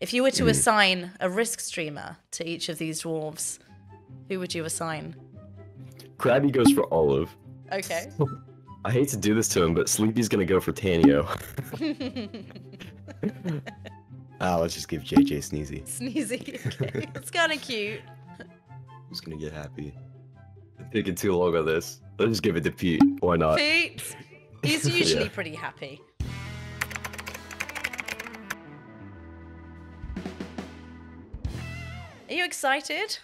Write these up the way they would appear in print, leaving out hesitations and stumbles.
If you were to assign a risk streamer to each of these dwarves, who would you assign? Krabby goes for Olive. Okay. I hate to do this to him, but Sleepy's gonna go for Tanio. Let's just give JJ Sneezy. Sneezy. Okay. It's kind of cute. Who's gonna get happy? I'm taking too long on this. Let's just give it to Pete. Why not? Pete. He's usually pretty happy. Are you excited?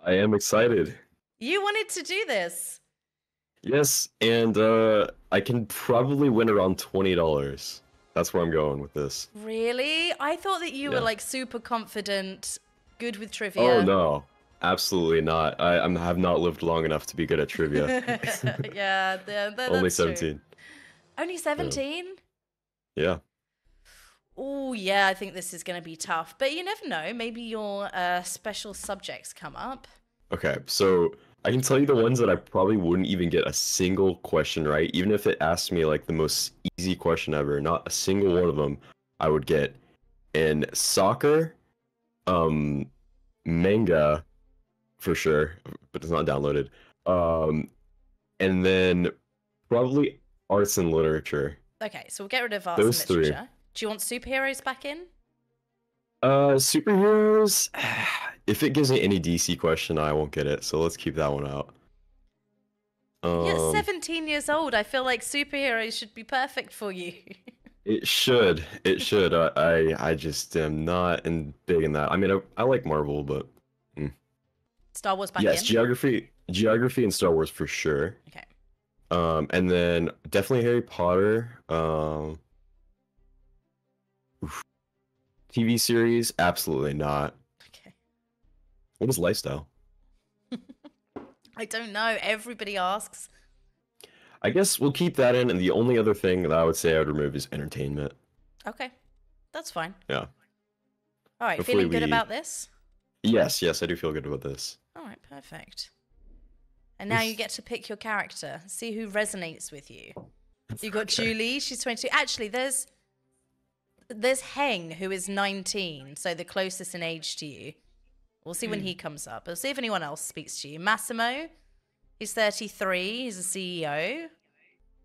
I am excited. You wanted to do this. Yes, and I can probably win around $20. That's where I'm going with this. Really? I thought that you were like super confident, good with trivia. Oh no, absolutely not. I have not lived long enough to be good at trivia. Yeah, that's Only true. 17. Only 17? Yeah. Oh yeah, I think this is going to be tough. But you never know. Maybe your special subjects come up. Okay, so I can tell you the ones that I probably wouldn't even get a single question right, even if it asked me like the most easy question ever. Not a single one of them I would get. In soccer, manga, for sure, but it's not downloaded. And then probably arts and literature. Okay, so we'll get rid of arts Those and literature. 3. Do you want superheroes back in? Superheroes. If it gives me any DC question, I won't get it. So let's keep that one out. You're 17 years old. I feel like superheroes should be perfect for you. It should. It should. I just am not big in that. I mean, I like Marvel, but Star Wars back in? yes, geography and Star Wars for sure. Okay. And then definitely Harry Potter. TV series, absolutely not. Okay. What is lifestyle? I don't know. Everybody asks. I guess we'll keep that in, and the only other thing that I would say I would remove is entertainment. Okay. That's fine. Yeah. All right. Hopefully Feeling good about this? Yes, I do feel good about this. All right. Perfect. And now you get to pick your character. See who resonates with you. You got Julie. She's 22. Actually, there's Heng, who is 19, so the closest in age to you. We'll see when he comes up. We'll see if anyone else speaks to you. Massimo, he's 33. He's a CEO.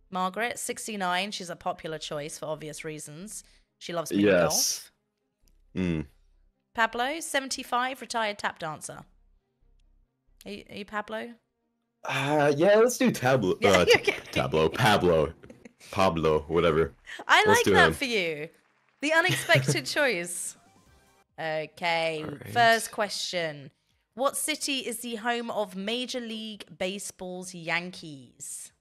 Margaret, 69. She's a popular choice for obvious reasons. She loves mini golf. Pablo, 75, retired tap dancer. Are you Pablo? Yeah, let's do Tableau. Pablo, whatever. I like that for you. The unexpected choice. Okay, right. First question. What city is the home of Major League Baseball's Yankees?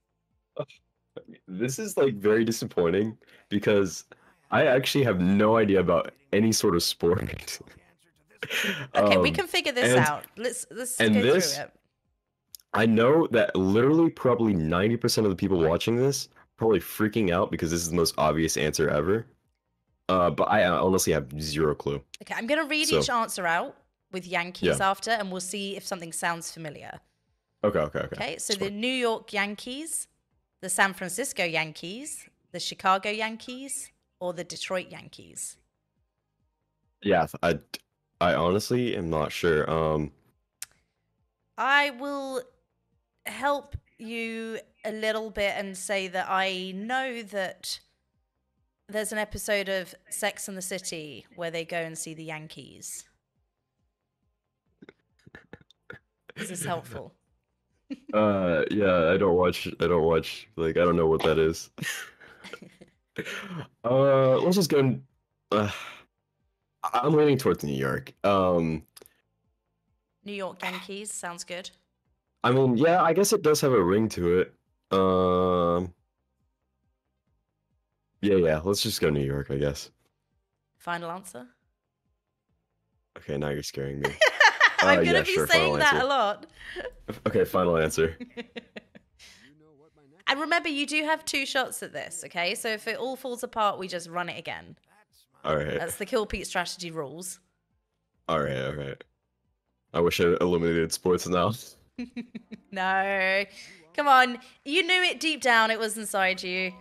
This is like very disappointing because I actually have no idea about any sort of sport. Okay, we can figure this out. Let's go through it. I know that literally probably 90% of the people watching this are probably freaking out because this is the most obvious answer ever. But I honestly have zero clue. Okay, I'm going to read each answer out with Yankees after, and we'll see if something sounds familiar. Okay. Okay, so the New York Yankees, the San Francisco Yankees, the Chicago Yankees, or the Detroit Yankees? Yeah, I honestly am not sure. I will help you a little bit and say that I know that there's an episode of Sex and the City where they go and see the Yankees. Is this helpful? Yeah, I don't watch, like, I don't know what that is. Let's just go, I'm leaning towards New York. New York Yankees, sounds good. I mean, yeah, I guess it does have a ring to it. Yeah, let's just go New York, I guess. Final answer? Okay, now you're scaring me. I'm going to be saying that a lot. Okay, final answer. And remember, you do have 2 shots at this, okay? So if it all falls apart, we just run it again. All right. That's the Kill Pete strategy rules. All right. I wish I eliminated sports now. No. Come on. You knew it deep down. It was inside you.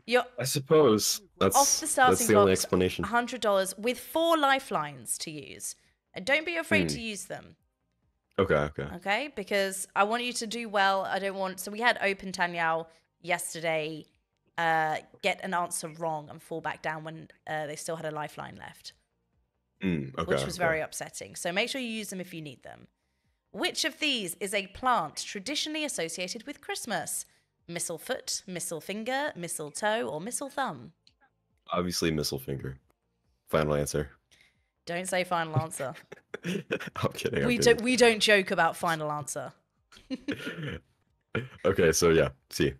You're I suppose off the that's starting the only blocks, explanation. $100 with 4 lifelines to use. And don't be afraid Hmm. to use them. Okay, okay. Okay, because I want you to do well. I don't want. So we had Open Tanyao yesterday. Get an answer wrong and fall back down when they still had a lifeline left, Okay, which was okay. very upsetting. So make sure you use them if you need them. Which of these is a plant traditionally associated with Christmas? Mistlefoot, mistlefinger, mistletoe, or mistlethumb? Obviously, missile finger. Final answer. Don't say final answer. I'm kidding. We don't joke about final answer. Okay, so yeah, C.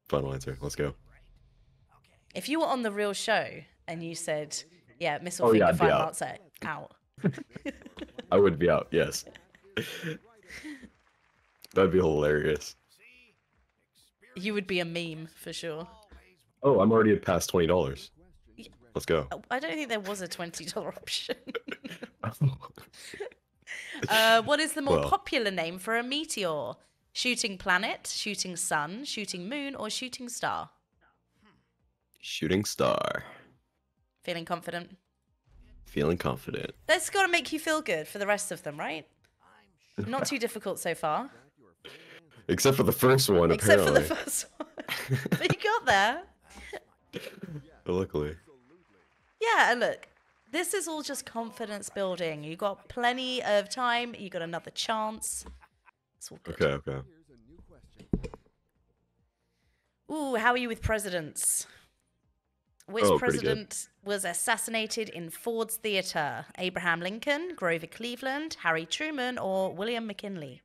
Final answer. Let's go. If you were on the real show and you said, "Yeah, missile Oh, yeah, finger, I'd be final out. answer," out. I would be out. Yes. That'd be hilarious. You would be a meme for sure. Oh, I'm already at past $20. Let's go. I don't think there was a $20 option. What is the more Well. popular name for a meteor? Shooting planet, shooting sun, shooting moon, or shooting star? Shooting star. Feeling confident? Feeling confident. That's got to make you feel good for the rest of them, right? Not too difficult so far. Except for the first one, Except apparently. for the first one. But you got there. Luckily. Yeah, and look, this is all just confidence building. You got plenty of time. You got another chance. It's all good. Okay, okay. Ooh, how are you with presidents? Which Oh, pretty good. president was assassinated in Ford's Theater? Abraham Lincoln, Grover Cleveland, Harry Truman, or William McKinley?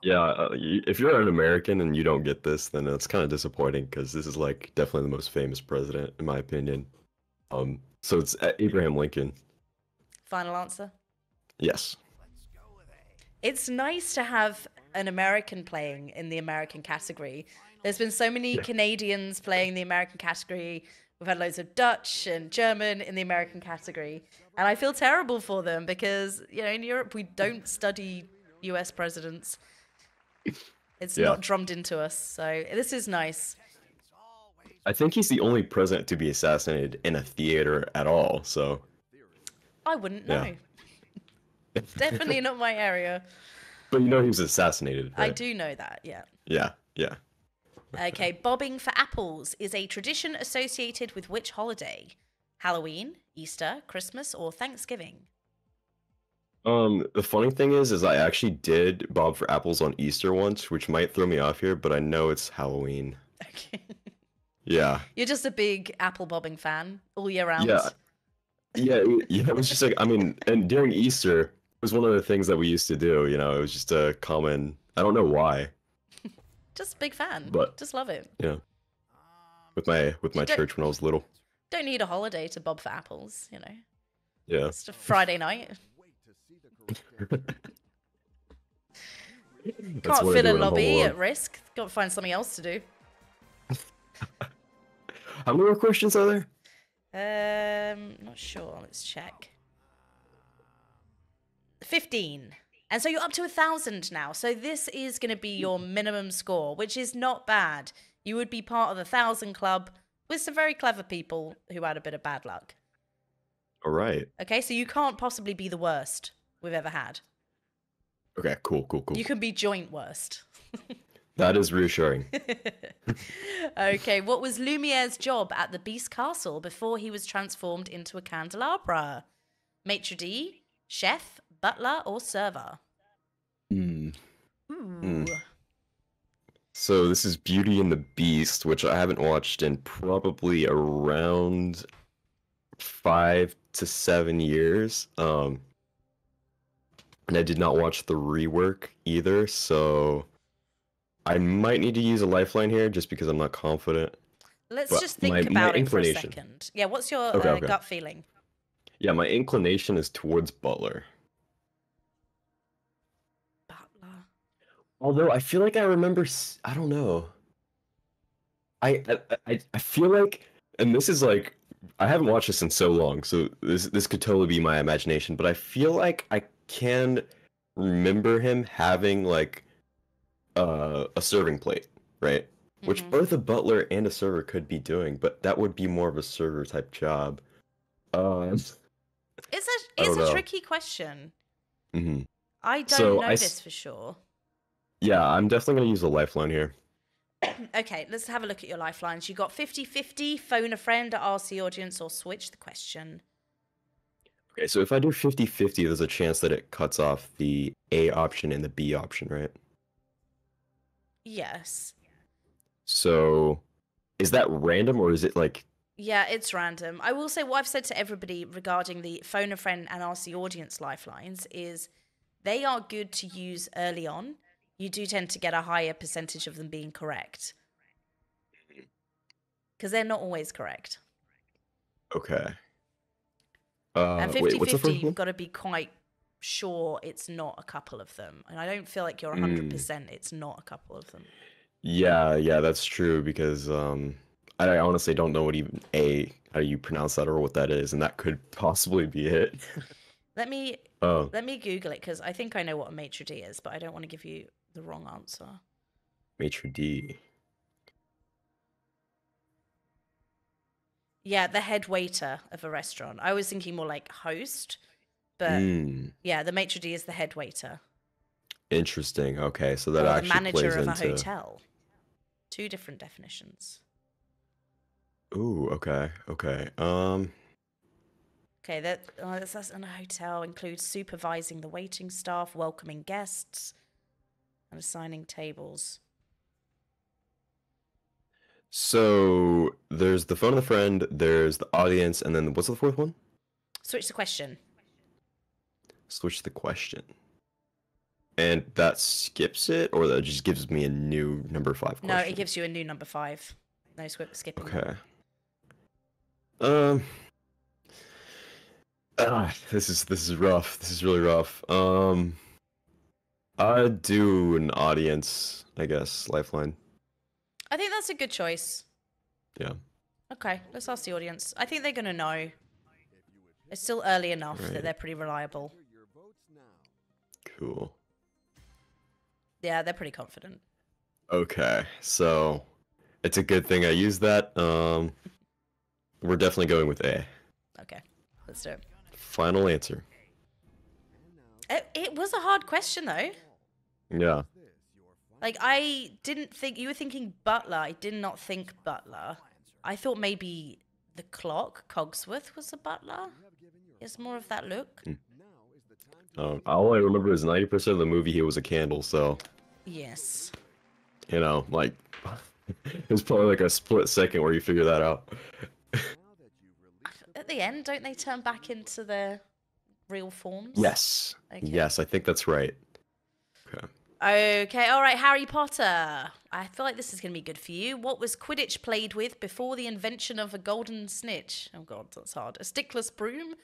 Yeah, if you're an American and you don't get this, then it's kind of disappointing because this is like definitely the most famous president, in my opinion. So it's Abraham Lincoln. Final answer? Yes. It's nice to have an American playing in the American category. There's been so many Canadians playing the American category. We've had loads of Dutch and German in the American category. And I feel terrible for them because, you know, in Europe, we don't study US presidents. It's not drummed into us. So this is nice. I think he's the only president to be assassinated in a theater at all, so. I wouldn't know. Definitely not my area. But you know he was assassinated, right? I do know that, yeah. Yeah, yeah. Okay, bobbing for apples is a tradition associated with which holiday? Halloween, Easter, Christmas, or Thanksgiving? The funny thing is I actually did bob for apples on Easter once, which might throw me off here, but I know it's Halloween. Okay. Yeah. You're just a big apple bobbing fan all year round. Yeah. Yeah, it was just like, I mean, and during Easter, it was one of the things that we used to do, you know, it was just a common, I don't know why. Just big fan. But just love it. Yeah. With my church when I was little. Don't need a holiday to bob for apples, you know. Yeah. It's a Friday night. Can't fill a lobby at risk. Got to find something else to do. How many more questions are there? Not sure. Let's check. 15. And so you're up to 1,000 now. So this is going to be your minimum score, which is not bad. You would be part of the 1,000 club with some very clever people who had a bit of bad luck. All right. Okay, so you can't possibly be the worst we've ever had. Okay, cool. You can be joint worst. That is reassuring. Okay, what was Lumiere's job at the Beast Castle before he was transformed into a candelabra? Maitre d', chef, butler, or server? Ooh. So this is Beauty and the Beast, which I haven't watched in probably around 5 to 7 years. And I did not watch the rework either, so I might need to use a lifeline here just because I'm not confident. Let's just think about it for a second. Yeah, what's your gut feeling? Yeah, my inclination is towards Butler. Butler. Although I feel like I remember, I don't know. I feel like, and this is like, I haven't watched this in so long, so this could totally be my imagination, but I feel like I can remember him having like a serving plate, right? which Hmm. both a butler and a server could be doing, but that would be more of a server type job. Um, I It's don't a know. tricky question. Hmm. I don't So know this for sure. yeah, I'm definitely gonna use a lifeline here. Okay, let's have a look at your lifelines. You got 50-50, phone a friend, ask the audience, or switch the question. Okay, so if I do 50-50, there's a chance that it cuts off the A option and the B option, right? Yes. So is that random or is it like Yeah, it's random. I will say what I've said to everybody regarding the phone a friend and ask the audience lifelines is they are good to use early on. You do tend to get a higher percentage of them being correct because they're not always correct. okay? And Wait, what's the 50-50, first you've one? got to be quite sure it's not a couple of them. And I don't feel like you're Mm. 100% it's not a couple of them. Yeah, yeah, that's true because I honestly don't know what even A how you pronounce that or what that is, and that could possibly be it. Let me Oh, let me Google it because I think I know what a maitre d' is, but I don't want to give you the wrong answer. maitre d'. Yeah, the head waiter of a restaurant. I was thinking more like host, but Mm. yeah, the maitre d' is the head waiter Interesting. Okay, so that or the actually manager plays of a into. hotel. Two different definitions. Ooh, okay, okay. Okay, that's in a hotel includes supervising the waiting staff, welcoming guests, and assigning tables. So there's the phone of the friend, there's the audience, and then what's the fourth one? Switch the question. Switch the question. And that skips it, or that just gives me a new number 5 No, it question? gives you a new number 5. No skipping that. Okay. Um. This is rough. This is really rough. I'd do an audience, I guess, lifeline. I think that's a good choice. Yeah. Okay, let's ask the audience. I think they're going to know. It's still early enough that Right. they're pretty reliable. Cool. Yeah, they're pretty confident. Okay. So it's a good thing I used that. We're definitely going with A. Okay, let's do it. Final answer. It was a hard question, though. Yeah. Like, I didn't think... You were thinking butler. I did not think butler. I thought maybe the clock, Cogsworth, was a butler. It's more of that look. All I remember is 90% of the movie he was a candle, so Yes. like it was probably like a split second where you figure that out. At the end, don't they turn back into their real forms? Yes. Okay. Yes, I think that's right. Okay. Okay, all right, Harry Potter. I feel like this is going to be good for you. What was Quidditch played with before the invention of a golden snitch? Oh, God, that's hard. A stickless broom,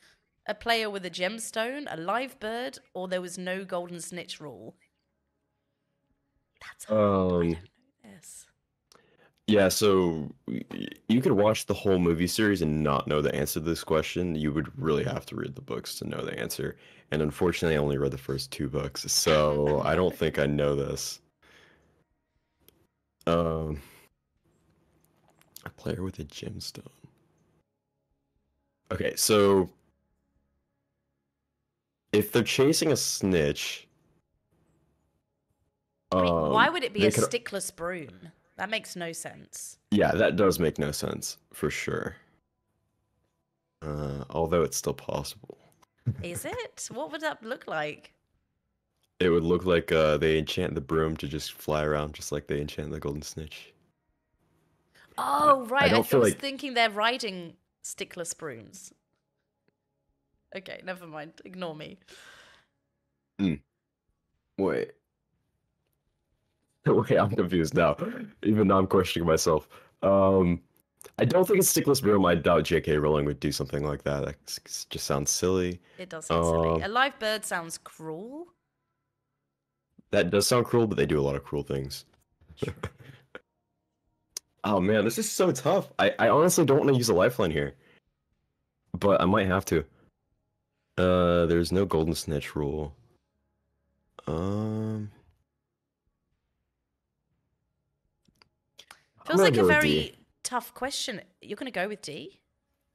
a player with a gemstone, a live bird, or there was no golden snitch rule? That's hard. I don't know this. Yeah, so you could watch the whole movie series and not know the answer to this question. You would really have to read the books to know the answer. And unfortunately, I only read the first 2 books, so I don't think I know this. Um, a player with a gemstone. Okay, so if they're chasing a snitch, I mean, why would it be they a could. stickless broom? That makes no sense. Yeah, that does make no sense for sure. Although it's still possible. Is it? What would that look like? It would look like they enchant the broom to just fly around, just like they enchant the golden snitch. Oh, I right. don't I feel was like. thinking they're riding stickless brooms. Okay, never mind. Ignore me. Wait. Wait, I'm confused now. Even now I'm questioning myself. I don't think it's stickless broom. I doubt J.K. Rowling would do something like that. That just sounds silly. It does sound silly. Um, A live bird sounds cruel. that does sound cruel, but they do a lot of cruel things. Oh man, this is so tough. I honestly don't want to use a lifeline here, but I might have to. There's no golden snitch rule. Um, I'm Feels gonna like a go with very D. tough question. You're going to go with D?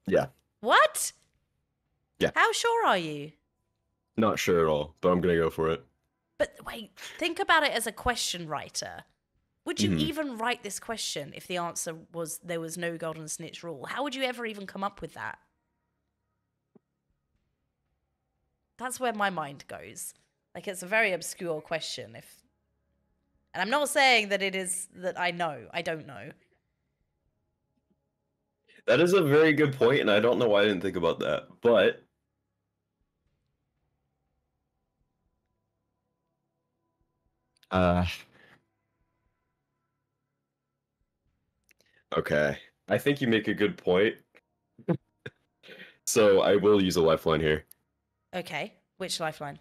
Yeah. What? Yeah. How sure are you? Not sure at all, but I'm gonna go for it. But wait, think about it as a question writer. Would you Mhm. even write this question if the answer was there was no golden snitch rule? How would you ever even come up with that? That's where my mind goes. Like, it's a very obscure question. And I'm not saying that it is that I know. I don't know. That is a very good point, and I don't know why I didn't think about that. But uh, okay, I think you make a good point. So I will use a lifeline here. Okay, which lifeline?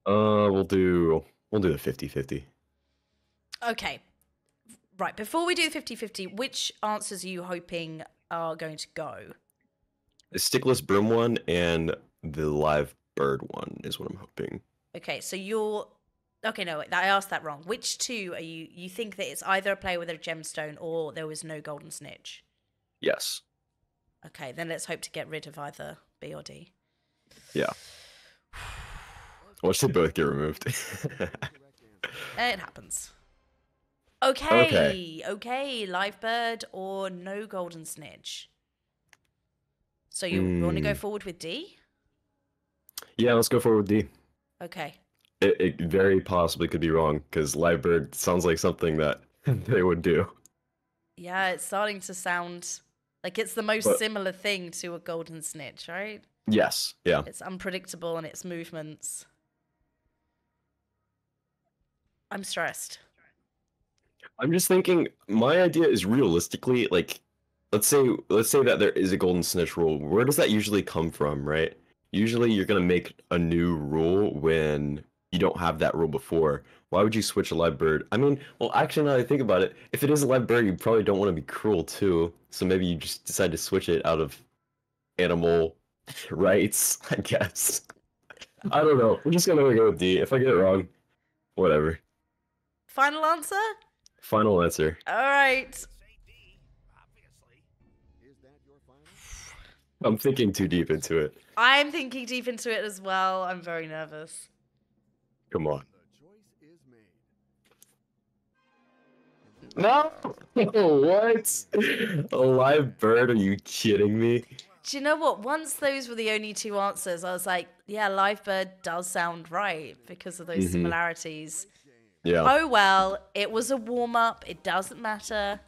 We'll do the 50-50. Okay, right. Before we do 50-50, which answers are you hoping are going to go? The stickless broom one and the live bird one is what I'm hoping. Okay, so you're... Okay, no, I asked that wrong. Which two are you... You think that it's either a player with a gemstone or there was no golden snitch? Yes. Okay, then let's hope to get rid of either B or D. Yeah. Watch they both get removed. It happens. Okay. Okay, live bird or no golden snitch. So you want to go forward with D? Yeah, let's go forward with D. Okay. It very possibly could be wrong, because live bird sounds like something that they would do. Yeah, it's starting to sound like it's the most similar thing to a golden snitch, right? Yes, yeah. It's unpredictable in its movements. I'm stressed. I'm just thinking, my idea is realistically, like, let's say that there is a golden snitch rule. Where does that usually come from, right? Usually you're gonna make a new rule when you don't have that rule before. Why would you switch a live bird? I mean, well, actually, now that I think about it, if it is a live bird, you probably don't want to be cruel too. So maybe you just decide to switch it out of animal rights, I guess. I don't know. We're just gonna go with D. If I get it wrong, whatever. Final answer? Final answer. All right. I'm thinking too deep into it. I'm thinking deep into it as well. I'm very nervous. Come on. No! What? A live bird? Are you kidding me? Do you know what? Once those were the only two answers, I was like, yeah, live bird does sound right because of those similarities. Yeah. Oh, well, it was a warm-up. It doesn't matter.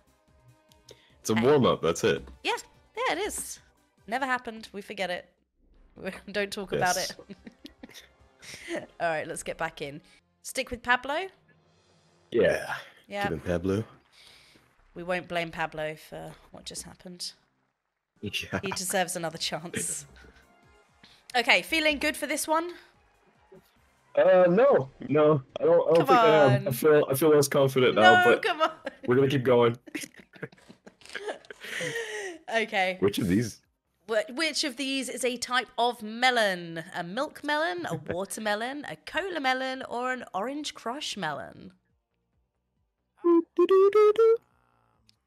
It's a warm-up, that's it. Yeah, it is. Never happened. We forget it. Don't talk about it. All right, let's get back in. Stick with Pablo? Yeah. Yeah. Give him Pablo. We won't blame Pablo for what just happened. Yeah. He deserves another chance. Okay, feeling good for this one? No. I don't Come think I am. on. I feel less confident now, but come on. we're gonna keep going. Okay. Which of these? Which of these is a type of melon? A milk melon, a watermelon, a cola melon, or an orange crush melon?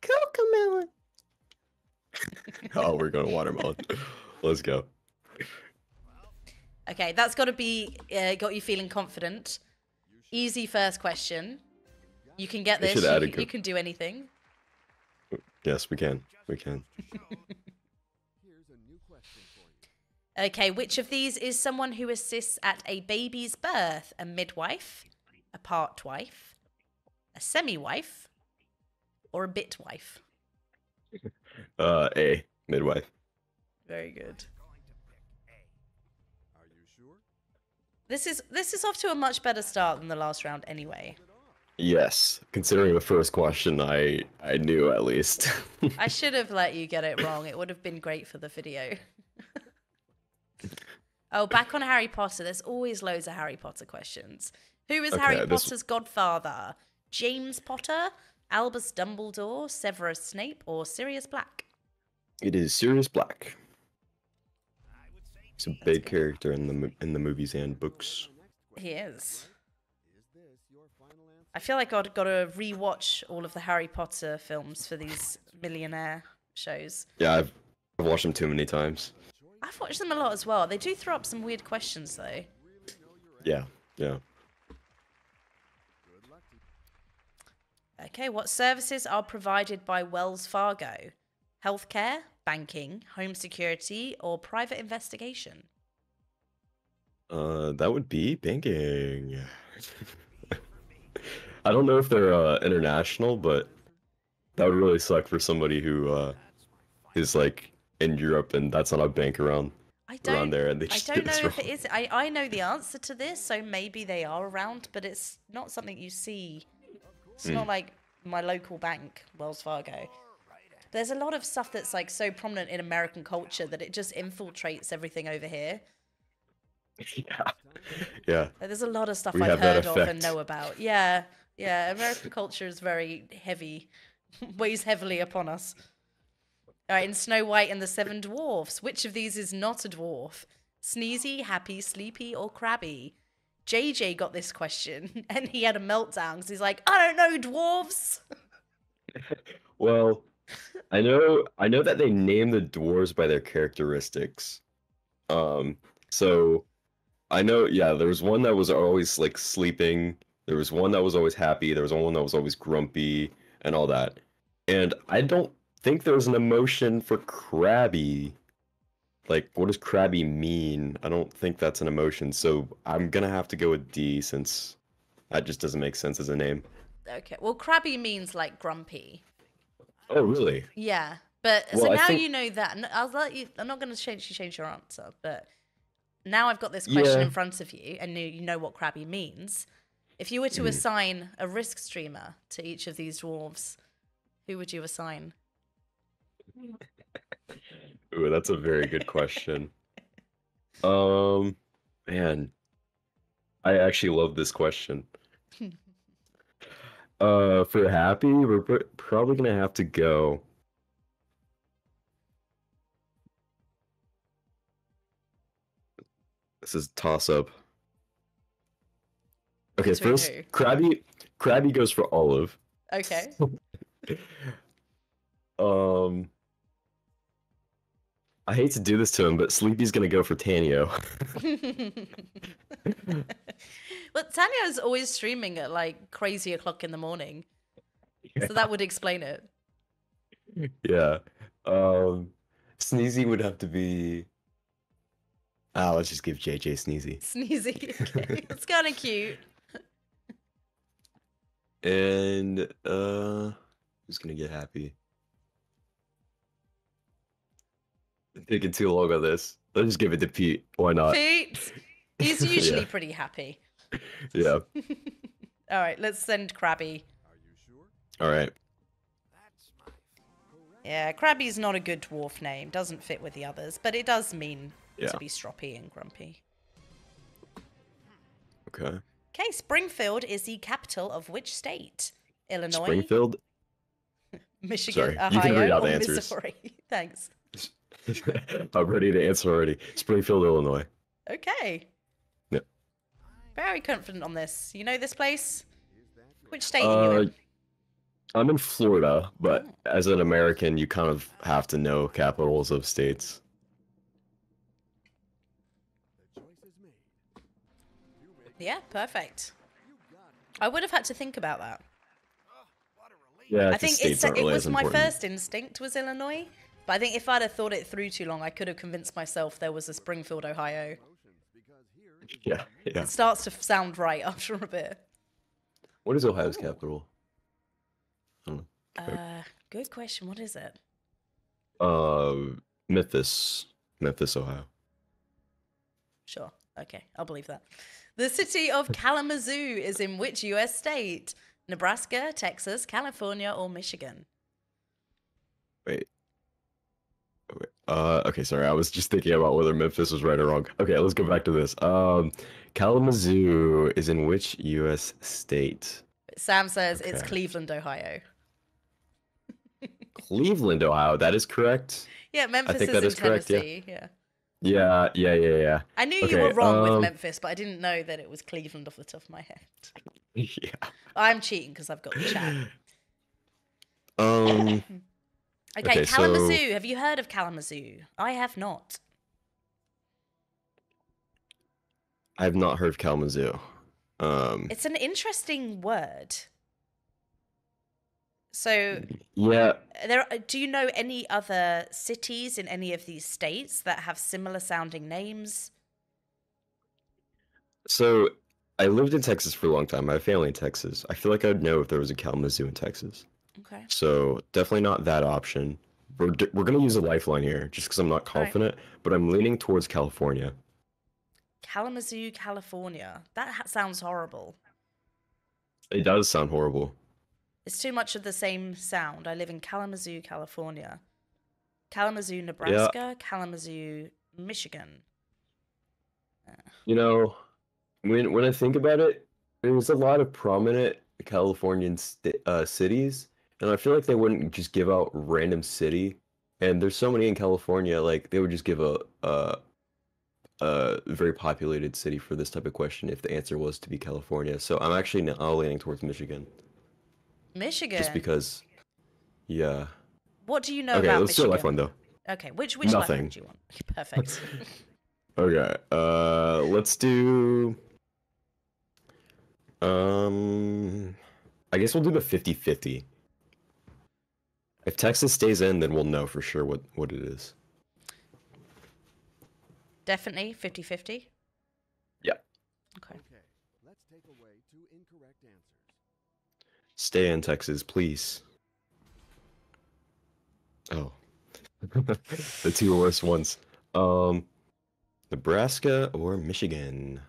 Cocomelon. Oh, we're going watermelon. Let's go. Okay, that's got to be got you feeling confident. Easy first question. You can get this. You can do anything. Yes, we can. We can. Okay, which of these is someone who assists at a baby's birth? A midwife, a part wife, a semi-wife, or a bit wife? A midwife. Very good. This is off to a much better start than the last round anyway. Yes, considering the first question, I knew at least. I should have let you get it wrong. It would have been great for the video. Oh, back on Harry Potter. There's always loads of Harry Potter questions. Who is Harry Potter's godfather? James Potter, Albus Dumbledore, Severus Snape, or Sirius Black? It is Sirius Black. He's a big character in the movies and books. He is. I feel like I've got to rewatch all of the Harry Potter films for these millionaire shows. Yeah, I've watched them too many times. I've watched them a lot as well. They do throw up some weird questions though. Yeah, yeah. Okay, what services are provided by Wells Fargo? Healthcare, banking, home security, or private investigation? That would be banking. I don't know if they're international, but that would really suck for somebody who is like in Europe and that's not a bank around there, and they I just don't get know this if wrong. it is. I know the answer to this, so maybe they are around, but it's not something you see. It's not like my local bank, Wells Fargo. There's a lot of stuff that's like so prominent in American culture that it just infiltrates everything over here. Yeah, yeah. Like, there's a lot of stuff We I've have that heard of and effect. know about. Yeah, yeah. American culture is very heavy, weighs heavily upon us. All right, in Snow White and the Seven Dwarfs, which of these is not a dwarf? Sneezy, happy, sleepy, or crabby? JJ got this question and he had a meltdown because he's like, I don't know dwarves. Well, I know that they name the dwarves by their characteristics. So I know, yeah, there was one that was always like sleeping, there was one that was always happy, there was one that was always grumpy and all that. And I don't think there's an emotion for crabby. Like, what does crabby mean? I don't think that's an emotion, so I'm gonna have to go with D since that just doesn't make sense as a name. Okay, well, crabby means like grumpy. Oh, really? Yeah, but so Well, I now think, you know that. I'll let you. I'm not going to change your answer, but now I've got this question yeah. in front of you, and you know what crabby means. If you were to Mm. assign a risk streamer to each of these dwarves, who would you assign? Ooh, that's a very good question. Um, Man, I actually love this question. For happy, we're probably gonna have to go. This is toss up. Okay, Between first, who? Krabby goes for Olive. Okay. Um, I hate to do this to him, but Sleepy's gonna go for Tanio. Well, Tanya's always streaming at like crazy o'clock in the morning, so that would explain it. Yeah. Um, Sneezy would have to be. Ah, let's just give JJ Sneezy. Sneezy. Okay. It's kind of cute. And who's gonna get happy? I'm taking too long on this. Let's just give it to Pete. Why not? Pete. He's usually Yeah. pretty happy. Yeah. All right, let's send Krabby. All right. Yeah, Krabby's not a good dwarf name. Doesn't fit with the others, but it does mean Yeah. to be stroppy and grumpy. Okay. Okay, Springfield is the capital of which state? Illinois, Springfield. Michigan, Sorry, you can read Ohio, out the or answers. Missouri? Thanks. I'm ready to answer already. Springfield, Illinois. Okay. Yep. Very confident on this. You know this place? Which state are you in? I'm in Florida, but as an American, you kind of have to know capitals of states. Yeah, perfect. I would have had to think about that. Yeah, I 'cause think states aren't it really was as my important. first instinct was Illinois, but I think if I'd have thought it through too long, I could have convinced myself there was a Springfield, Ohio. Yeah, yeah. It starts to sound right after a bit. What is Ohio's capital? I don't know. Good question. What is it? Memphis, Ohio. Sure. Okay, I'll believe that. The city of Kalamazoo is in which U.S. state? Nebraska, Texas, California, or Michigan? Wait. Okay, sorry. I was just thinking about whether Memphis was right or wrong. Okay, let's go back to this. Kalamazoo is in which U.S. state? Sam says it's Okay. Cleveland, Ohio. Cleveland, Ohio. That is correct. Yeah, Memphis think is that in is correct, yeah. Tennessee. Yeah. Yeah. I knew you Okay, were wrong with Memphis, but I didn't know that it was Cleveland off the top of my head. Yeah. I'm cheating because I've got the chat. Um. Okay, Okay, so Kalamazoo. Have you heard of Kalamazoo? I have not. I have not heard of Kalamazoo. It's an interesting word. So, Yeah. do you know any other cities in any of these states that have similar sounding names? So I lived in Texas for a long time. I have family in Texas. I feel like I would know if there was a Kalamazoo in Texas. Okay. So definitely not that option. We're gonna use a lifeline here, just because I'm not All right. confident, but I'm leaning towards California. Kalamazoo, California. That sounds horrible. It does sound horrible. It's too much of the same sound. I live in Kalamazoo, California. Kalamazoo, Yeah, Nebraska. Kalamazoo, Michigan. you know, when I think about it, there's a lot of prominent Californian cities, and I feel like they wouldn't just give out random city. And there's so many in California, like they would just give a very populated city for this type of question if the answer was to be California. So I'm actually now leaning towards Michigan, just Michigan. because. Yeah. What do you know Okay, about let's do a lifeline Michigan? though. Okay, which lifeline Nothing. do you want? Perfect. Okay. Let's do. Um, I guess we'll do the 50-50. If Texas stays in, then we'll know for sure what it is. Definitely 50-50. Yeah. Okay. Let's take away 2 incorrect answers. Stay in Texas, please. Oh. The 2 worst ones. Nebraska or Michigan?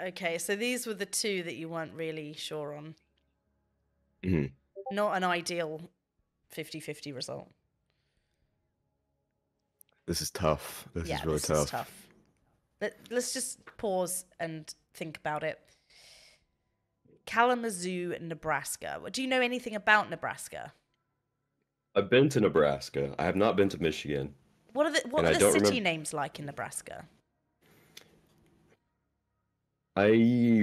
Okay, so these were the 2 that you weren't really sure on. Hmm. Not an ideal 50-50 result. This is tough. This Yeah, is really this tough. is tough. Let's just pause and think about it. Kalamazoo, Nebraska. Do you know anything about Nebraska? I've been to Nebraska. I have not been to Michigan. What And are I the don't city remember. names like in Nebraska? I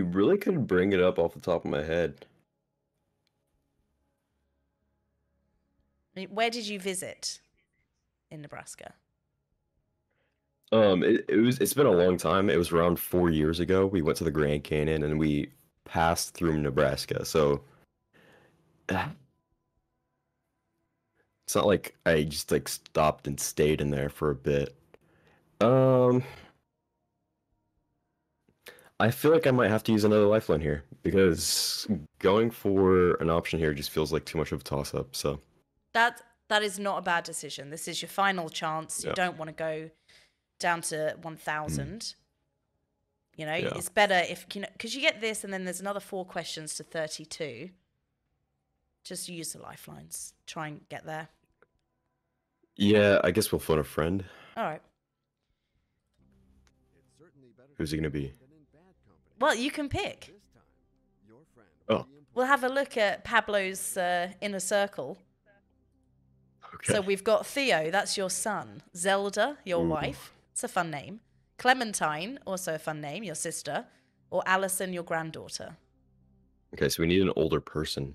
really couldn't bring it up off the top of my head. I mean, where did you visit in Nebraska? It's been a long time. It was around 4 years ago. We went to the Grand Canyon and we passed through Nebraska. So it's not like I just like stopped and stayed in there for a bit. Um, I feel like I might have to use another lifeline here because going for an option here just feels like too much of a toss-up. So That is not a bad decision. This is your final chance. You yeah, don't want to go down to mm, 1,000. You know, yeah, it's better if, you know, because you get this and then there's another 4 questions to 32. Just use the lifelines. Try and get there. yeah. I guess we'll phone a friend. All right. It's certainly better Who's he gonna be? than in bad company. Well, you can pick. This time, your friend Oh, will be important. We'll have a look at Pablo's inner circle. So okay. we've got Theo, that's your son. Zelda, your Ooh. wife. It's a fun name. Clementine, also a fun name, your sister. Or Alison, your granddaughter. Okay, so we need an older person,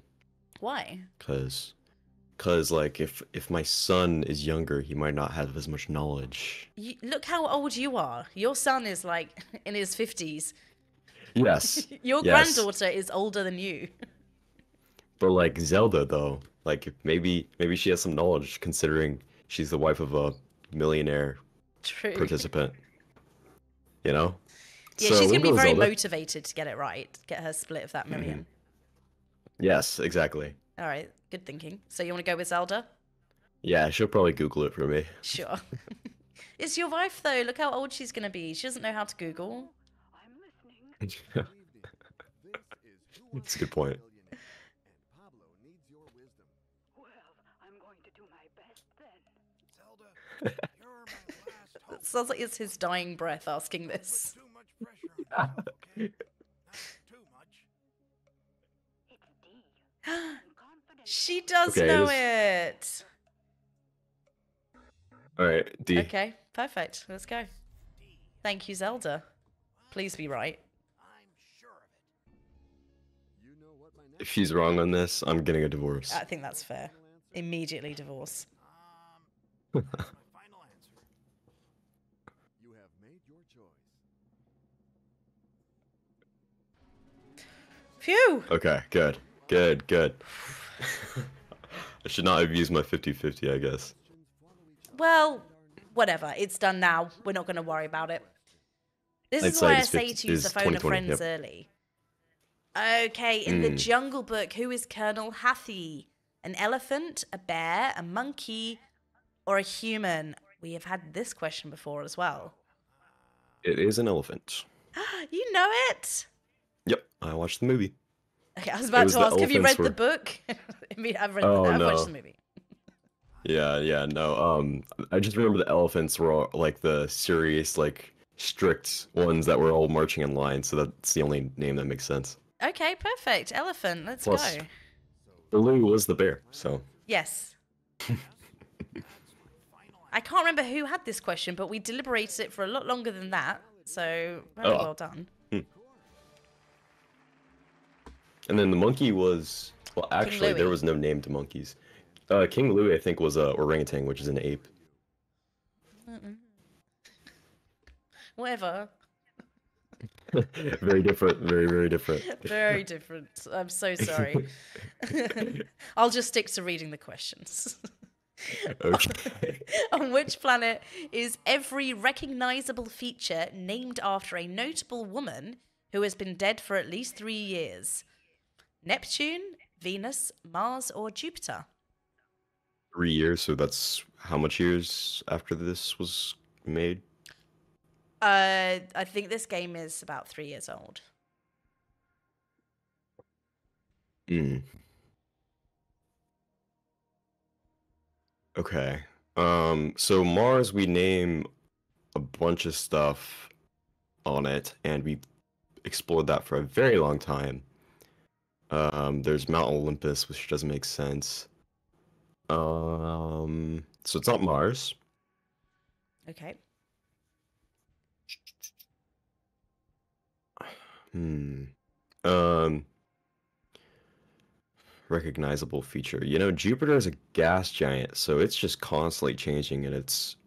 Why? cause like if my son is younger, he might not have as much knowledge. Look how old you are. Your son is like in his 50s. Yes, Your yes. granddaughter is older than you. But like Zelda though, like maybe she has some knowledge considering she's the wife of a millionaire True. participant, you know? Yeah, So she's we'll going to go be with very Zelda. motivated to get it right, get her split of that million. Yes, exactly. All right, good thinking. So you want to go with Zelda? Yeah, she'll probably Google it for me. Sure. It's your wife, though. Look how old she's going to be. She doesn't know how to Google. I'm listening. Believe me, this is Who That's Wants a to good Be a point. Millionaire, and Pablo needs your wisdom. Well, I'm going to do my best then. Zelda, you're my last hope. It sounds like it's his dying breath asking this. Too much pressure on you, okay? Not too much. It's D. Confident. She does Okay, know it it. All right, D. Okay, perfect. Let's go. Thank you, Zelda. Please be right. I'm sure of it. You know what my If next she's wrong on this, I'm getting a divorce. I think that's fair. final answer? Immediately divorce. That's my final answer. You have made your choice. Phew. Okay, good. I should not have used my 50-50, I guess. Questions follow each other Well, and are whatever. It's done now. We're not going to worry about it. This is Hindsight why I is say 50 to use the is phone a 20/20, friends yep. early. Okay, in the Jungle Book, who is Colonel Hathi? An elephant, a bear, a monkey, or a human? We have had this question before as well. It is an elephant. You know it? Yep, I watched the movie. Okay, I was about was to the ask, have you read elephants the were- book? I mean, I've Oh, watched no. the movie. Yeah, no. I just remember the elephants were all, like the serious, like strict ones that were all marching in line. So that's the only name that makes sense. Okay, perfect. Elephant, let's Plus- go. Baloo was the bear. So Yes. I can't remember who had this question, but we deliberated it for a lot longer than that. So, very Oh. well done. and then the monkey was well, actually there Louie. was no name to monkeys. King Louie I think was a orangutan, which is an ape. Whatever. Very different. Very different. Very different. I'm so sorry. I'll just stick to reading the questions. Okay. On which planet is every recognizable feature named after a notable woman who has been dead for at least 3 years? Neptune, Venus, Mars, or Jupiter? 3 years. So that's how much years after this was made? I think this game is about 3 years old. Hmm. Okay. So Mars, we name a bunch of stuff on it, and we explored that for a very long time. There's Mount Olympus, which doesn't make sense. So it's not Mars. Okay. Um, recognizable feature. You know, Jupiter is a gas giant, so it's just constantly changing in its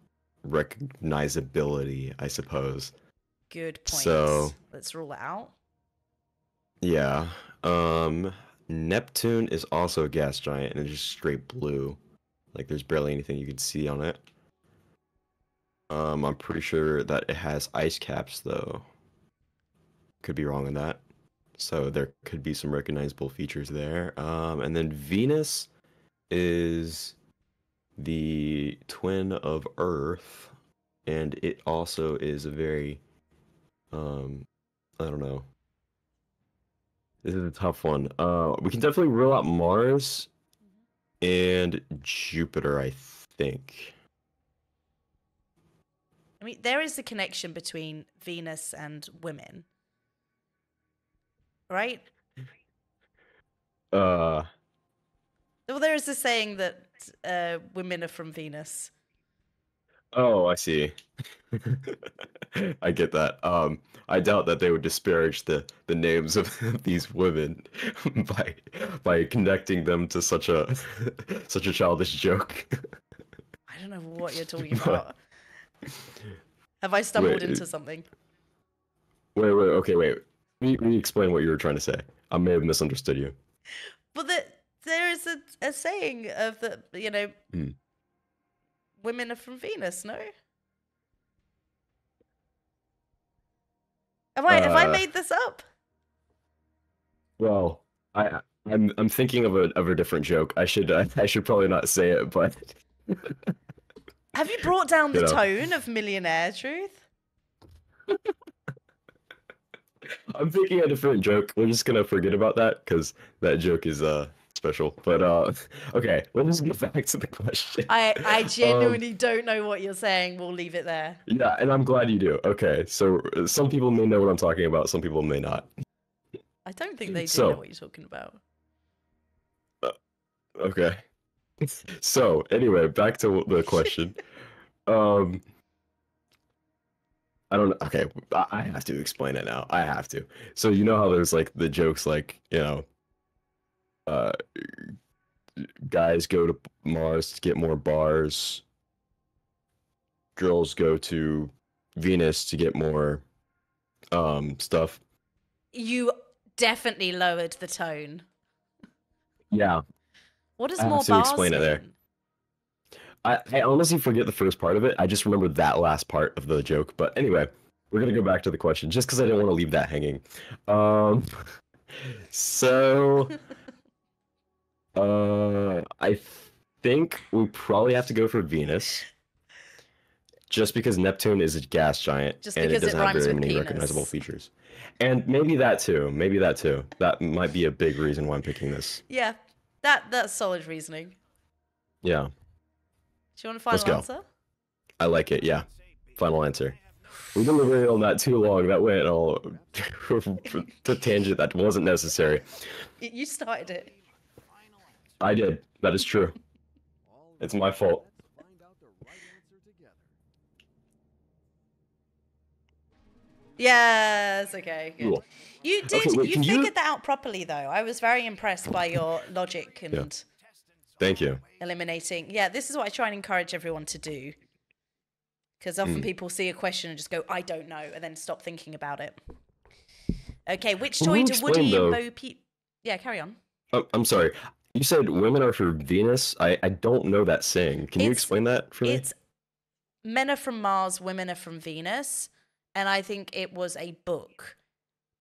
recognizability, I suppose. Good point. So- Let's rule it out. Yeah. Neptune is also a gas giant and it's just straight blue. Like there's barely anything you can see on it. I'm pretty sure that it has ice caps though. Could be wrong on that. So there could be some recognizable features there. And then Venus is the twin of Earth, and it also is a very I don't know. This is a tough one. We can definitely rule out Mars and Jupiter, I think. I mean, there is a connection between Venus and women. Right? Uh, Well, there is a saying that women are from Venus. oh, I see. I get that. I doubt that they would disparage the names of these women by connecting them to such a such a childish joke. I don't know what you're talking about. Have I stumbled Wait, into something? Wait, okay, wait. Let me explain what you were trying to say. I may have misunderstood you. But there is a saying of that, you know, women are from Venus, no? Have I made this up? Well, I'm thinking of a different joke. I should probably not say it, but Have you brought down the You know. tone of Millionaire Truth? I'm thinking a different joke. We're just gonna forget about that because that joke is special. But okay, let's get back to the question. I genuinely don't know what you're saying. We'll leave it there. Yeah, and I'm glad you do. Okay, so some people may know what I'm talking about. Some people may not. I don't think they do So- know what you're talking about. Okay. So anyway, back to the question. I don't know. Okay, I have to explain it now. I have to. So you know how there's like the jokes like, uh guys go to Mars to get more bars, girls go to Venus to get more stuff. You definitely lowered the tone. Yeah, What does I more have to bars explain it there. mean? I honestly forget the first part of it. I just remember that last part of the joke. But anyway, we're gonna go back to the question just because I didn't want to leave that hanging. Um, so I think we probably have to go for Venus, just because Neptune is a gas giant Just and it because it doesn't have rhymes very with many penis. recognizable features. And maybe that too. Maybe that too. That might be a big reason why I'm picking this. Yeah, that's solid reasoning. Yeah, Do you want a let's final go. answer? I like it. Yeah. Final answer. We deliberated on that too long. That went all to tangent that wasn't necessary. You started it. I did. That is true. All It's right, my fault. let's find out the right answer together. Yes, okay, good. Cool. You Okay, did. wait, You can you- figured that out properly, though. I was very impressed by your logic and Yeah. Thank you. eliminating. Yeah, this is what I try and encourage everyone to do. Because often people see a question and just go, "I don't know," and then stop thinking about it. Okay, which Can toy you do explain, Woody though- and Bo Peep? Yeah, carry on. Oh, I'm sorry. You said women are for Venus. I don't know that saying. Can you It's- explain that for me? It's men are from Mars, women are from Venus, and I think it was a book,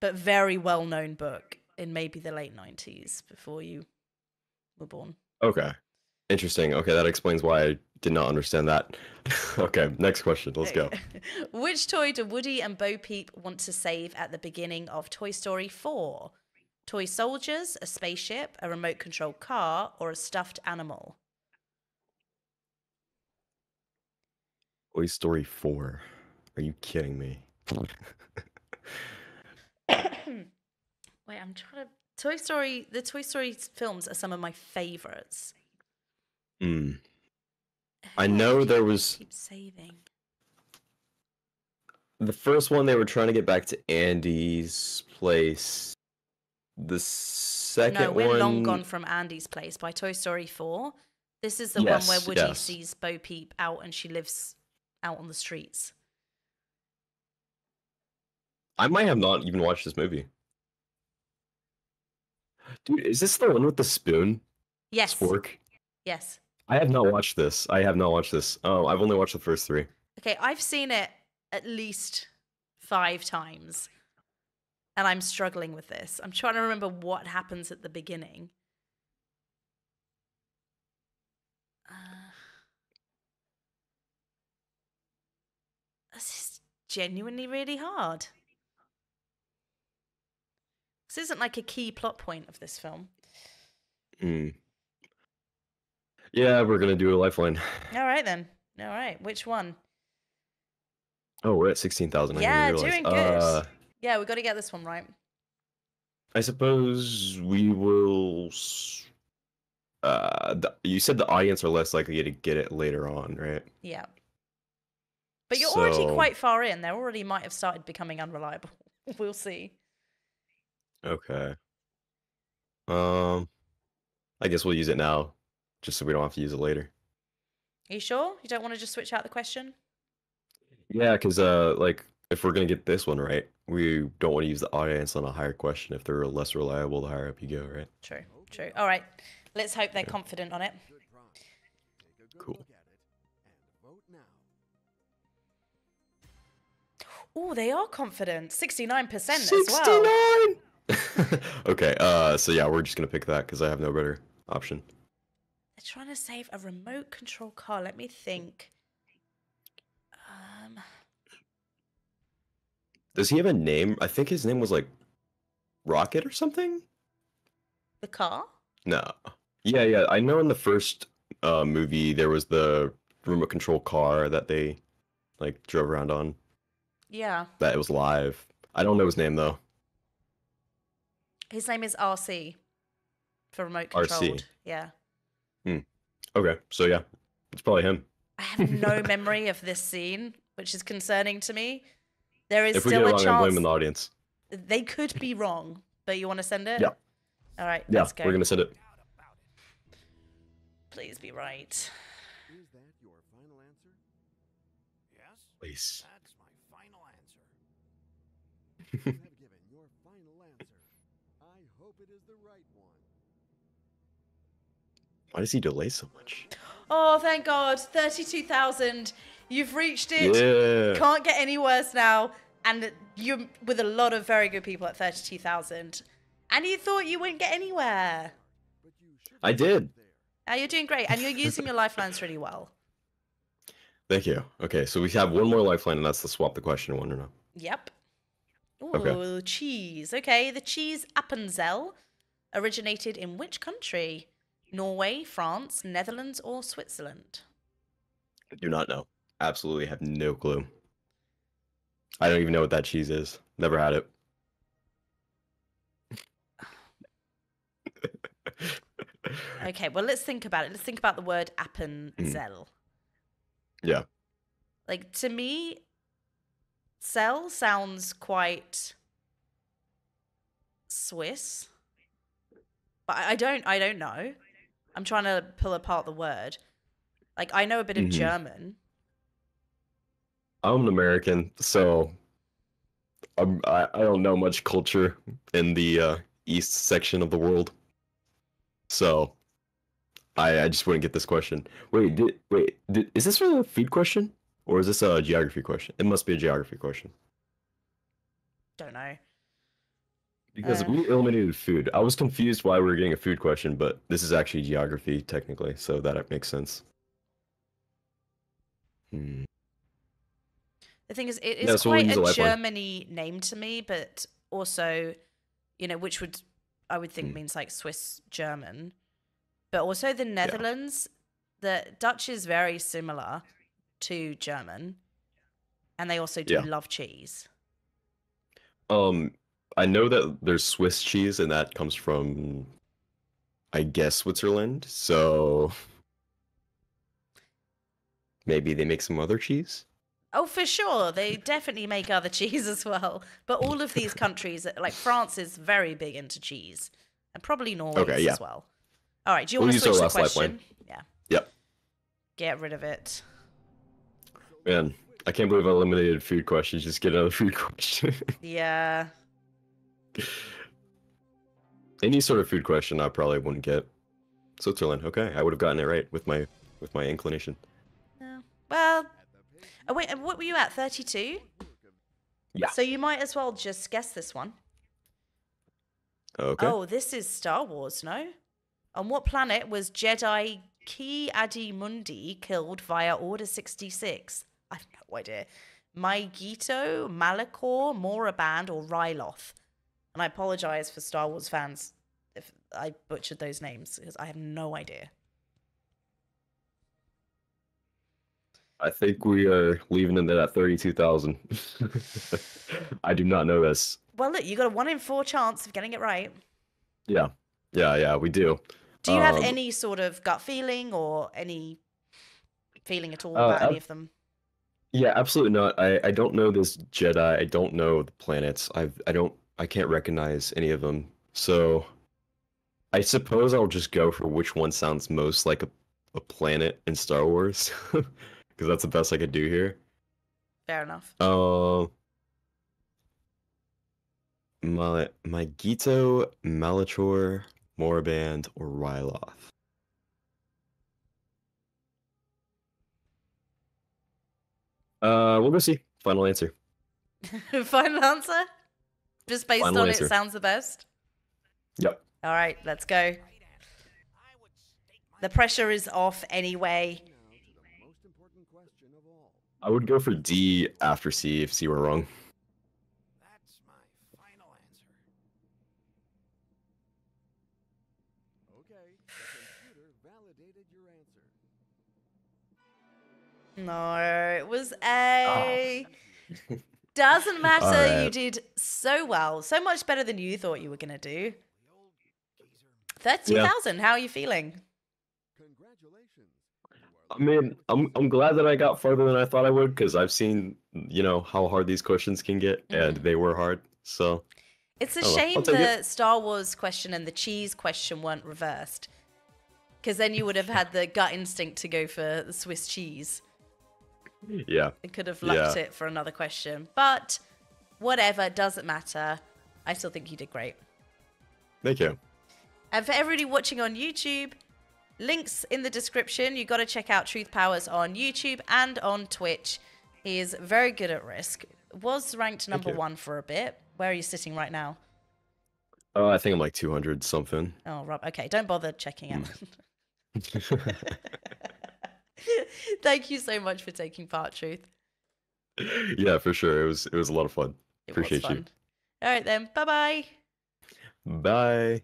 but very well-known book in maybe the late 90s before you were born. Okay. Interesting. Okay, that explains why I did not understand that. Okay, next question. Let's go. Which toy do Woody and Bo Peep want to save at the beginning of Toy Story 4? Toy soldiers, a spaceship, a remote control car, or a stuffed animal? Toy Story 4. Are you kidding me? Wait, I'm trying to. The Toy Story films are some of my favorites. Hmm. Who I else know do there you was keep saving. the first one they were trying to get back to Andy's place. The second No, we're one, long gone from Andy's place by Toy Story 4. This is the one where Yes, Woody yes. sees Bo Peep out and she lives out on the streets. I might have not even watched this movie. Dude, is this the one with the spoon? Yes. Spork? Yes. I have not watched this. I have not watched this. Oh, I've only watched the first three. Okay, I've seen it at least 5 times. And I'm struggling with this. I'm trying to remember what happens at the beginning. This is genuinely really hard. This isn't like a key plot point of this film. Hmm. Yeah, we're gonna do a lifeline. All right then. All right, which one? Oh, we're at 16,000. Yeah, I didn't doing realize. good. Yeah, we got to get this one right. I suppose we will. You said the audience are less likely to get it later on, right? Yeah. But you're already So- quite far in. They already might have started becoming unreliable. We'll see. Okay. I guess we'll use it now, just so we don't have to use it later. Are you sure? You don't want to just switch out the question? Yeah, because like if we're gonna get this one right, we don't want to use the audience on a higher question if they're less reliable the higher up you go, right? True, true. All right. Let's hope they're confident on it. Good prompt. Take a good Cool. look at it and vote now. Oh, they are confident. 69% as well. 69. Okay, so yeah, we're just gonna pick that because I have no better option. They're trying to save a remote control car. Let me think. Does he have a name? I think his name was like Rocket or something. The car? No. Yeah. I know in the first movie there was the remote control car that they like drove around on. Yeah. That it was live. I don't know his name though. His name is RC for remote RC. controlled. Yeah. Okay, so yeah, it's probably him. I have no memory of this scene, which is concerning to me. There is If we get still it a wrong, I'm chance blaming the audience. they could be wrong, but you want to send it? Yeah. All right, Yeah, let's go. we're gonna send it. Please be right. Is that your final answer? Yes? Please. That's my final answer. You have given your final answer. I hope it is the right one. Why does he delay so much? Oh, thank God. 32,000. You've reached it. Yeah. Can't get any worse now. And you're with a lot of very good people at 32,000. And you thought you wouldn't get anywhere. But you should I did. You're doing great. And you're using your lifelines really well. Thank you. Okay, so we have one more lifeline, and that's the swap the question one or no. Yep. Ooh, Okay. cheese. Okay, the cheese Appenzell originated in which country? Norway, France, Netherlands, or Switzerland? I do not know. Absolutely have no clue. I don't even know what that cheese is. Never had it. Okay, well, let's think about it. Let's think about the word Appenzell. Yeah. Like, to me, cell sounds quite Swiss. But I don't know. I'm trying to pull apart the word. Like, I know a bit of German. I'm an American, so I don't know much culture in the east section of the world. So I just wouldn't get this question. Is this really a food question? Or is this a geography question? It must be a geography question. Don't know. Because we eliminated food. I was confused why we were getting a food question, but this is actually geography, technically, so that makes sense. The thing is, it Yeah, is so we'll quite use a a lifeline. Germany name to me, but also, which I would think means like Swiss German. But also the Netherlands, the Dutch is very similar to German, and they also do love cheese. I know that there's Swiss cheese, and that comes from, I guess, Switzerland. So maybe they make some other cheese. Oh, for sure. They definitely make other cheese as well. But all of these countries, like France is very big into cheese. And probably Norway as well. All right, do you want to switch the question? Yeah. Yep. Get rid of it. Man, I can't believe I eliminated food questions. Just get another food question. Yeah. Any sort of food question I probably wouldn't get. Switzerland, okay. I would have gotten it right with my inclination. No. Well, oh wait, what were you at? 32? Yeah. So you might as well just guess this one. Okay. Oh, this is Star Wars, no? On what planet was Jedi Ki-Adi-Mundi killed via Order 66? I have no idea. Maigito, Malachor, Moraband, or Ryloth? And I apologize for Star Wars fans if I butchered those names, because I have no idea. I think we are leaving it at 32,000. I do not know this. Well, look, you got a 1 in 4 chance of getting it right. Yeah, we do. Do you have any sort of gut feeling or any feeling at all about any of them? Yeah, absolutely not. I don't know this Jedi. I don't know the planets. I can't recognize any of them. So I suppose I'll just go for which one sounds most like a planet in Star Wars. Because that's the best I could do here. Fair enough. Maigito, Malachor, Moraband, or Ryloth. We'll go see. Final answer. Final answer? Just based Final on answer. it sounds the best? Yep. All right, let's go. The pressure is off anyway. Now to the most important question of all. I would go for D after C if C were wrong. That's my final answer. Okay, the computer validated your answer. No, it was A. Doesn't matter. Alright. You did so well. So much better than you thought you were going to do. 32,000. How are you feeling? Congratulations. I mean, I'm glad that I got farther than I thought I would because I've seen, how hard these questions can get, and they were hard. So, It's a oh well, I'll shame take the it. Star Wars question and the cheese question weren't reversed. Because then you would have had the gut instinct to go for the Swiss cheese. Yeah. It could have left Yeah. it for another question. But whatever, doesn't matter. I still think you did great. Thank you. And for everybody watching on YouTube, links in the description. You got to check out Truth Powers on YouTube and on Twitch. He is very good at Risk. Was ranked number you. 1 for a bit. Where are you sitting right now? Oh, I think I'm like 200 something. Oh, Rob. Okay, don't bother checking out. Thank you so much for taking part, Truth. Yeah, for sure. It was a lot of fun. It Appreciate was fun. All right then. Bye-bye. you. Bye.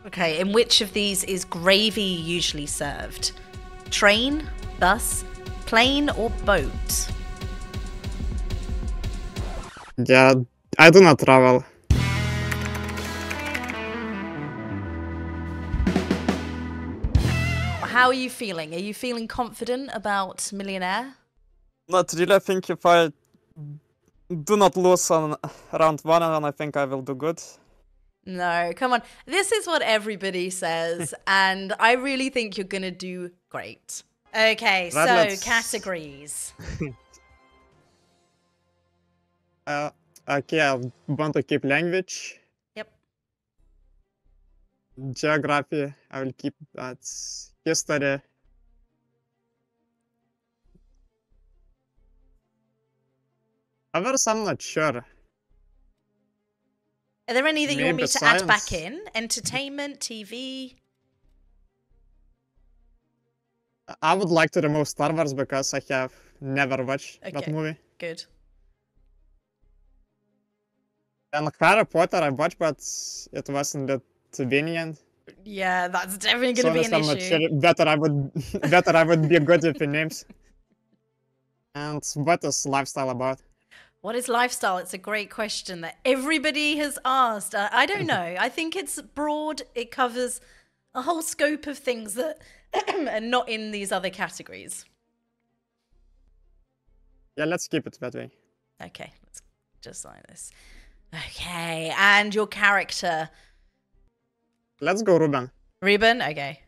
Okay, in which of these is gravy usually served? Train, bus, plane, or boat? Yeah, I do not travel. How are you feeling? Are you feeling confident about Millionaire? Not really. I think if I do not lose on round 1, then I think I will do good. No, come on. This is what everybody says, and I really think you're going to do great. Okay, so let's- categories. Okay, I want to keep language. Yep. Geography, I will keep that. History. Others, I'm not sure. Are there any that you want me Maybe to add back science. in? Entertainment, TV? I would like to remove Star Wars because I have never watched that Okay. movie. Good. And Harry Potter I watched, but it wasn't that convenient. Yeah, that's definitely So going to be honest, I'm an not issue. sure. Better I would be good with the names. And what is lifestyle about? What is lifestyle? It's a great question that everybody has asked. I don't know. I think it's broad. It covers a whole scope of things that are not in these other categories. Yeah, let's keep it that way. Okay, let's just like this. Okay, and your character. Let's go, Ruben. Ruben? Okay.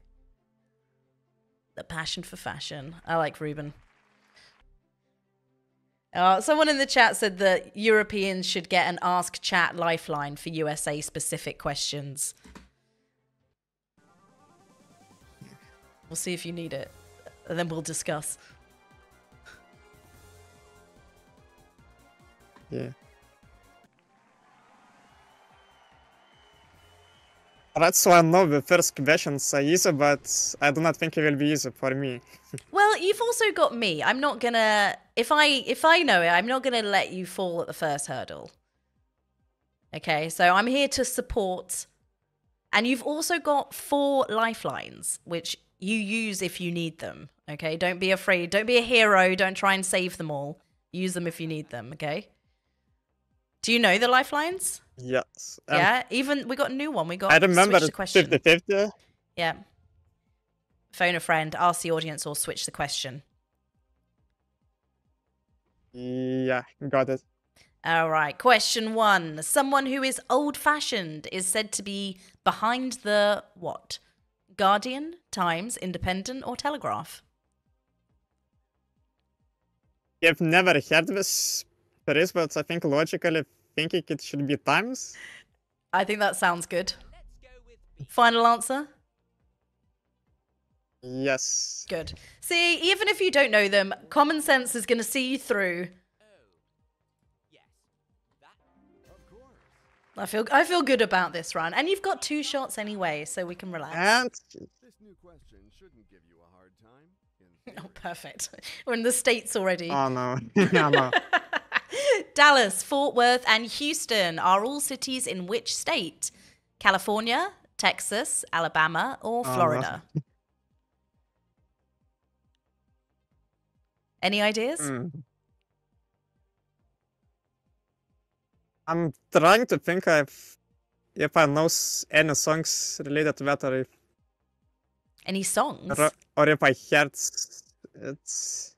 The passion for fashion. I like Ruben. Someone in the chat said that Europeans should get an Ask Chat lifeline for USA specific questions. We'll see if you need it, and then we'll discuss. Yeah. Alright, so I know the first questions are easy, but I do not think it will be easy for me. Well, you've also got me. I'm not gonna if I know it, I'm not gonna let you fall at the first hurdle. Okay, so I'm here to support. And you've also got 4 lifelines, which you use if you need them. Okay, don't be afraid. Don't be a hero. Don't try and save them all. Use them if you need them. Okay. Do you know the lifelines? Yes. Yeah. Even we got a new one. We got I remember switch the question. 50-50. Yeah. Phone a friend, ask the audience, or switch the question. Yeah, got it. All right. Question 1. Someone who is old-fashioned is said to be behind the what? Guardian, Times, Independent, or Telegraph? I've never heard this phrase, but I think logically thinking it should be Times. I think that sounds good. Final answer? Yes. Good. See, even if you don't know them, common sense is going to see you through. Of course. I feel good about this run. And you've got 2 shots anyway, so we can relax. And This new question shouldn't give you a hard time. Oh, perfect. We're in the States already. oh no, no, no. Dallas, Fort Worth, and Houston are all cities in which state? California, Texas, Alabama, or Oh, no. Florida? Any ideas? Hmm. I'm trying to think if I know any songs related to that or if Any songs? Or if I heard it's...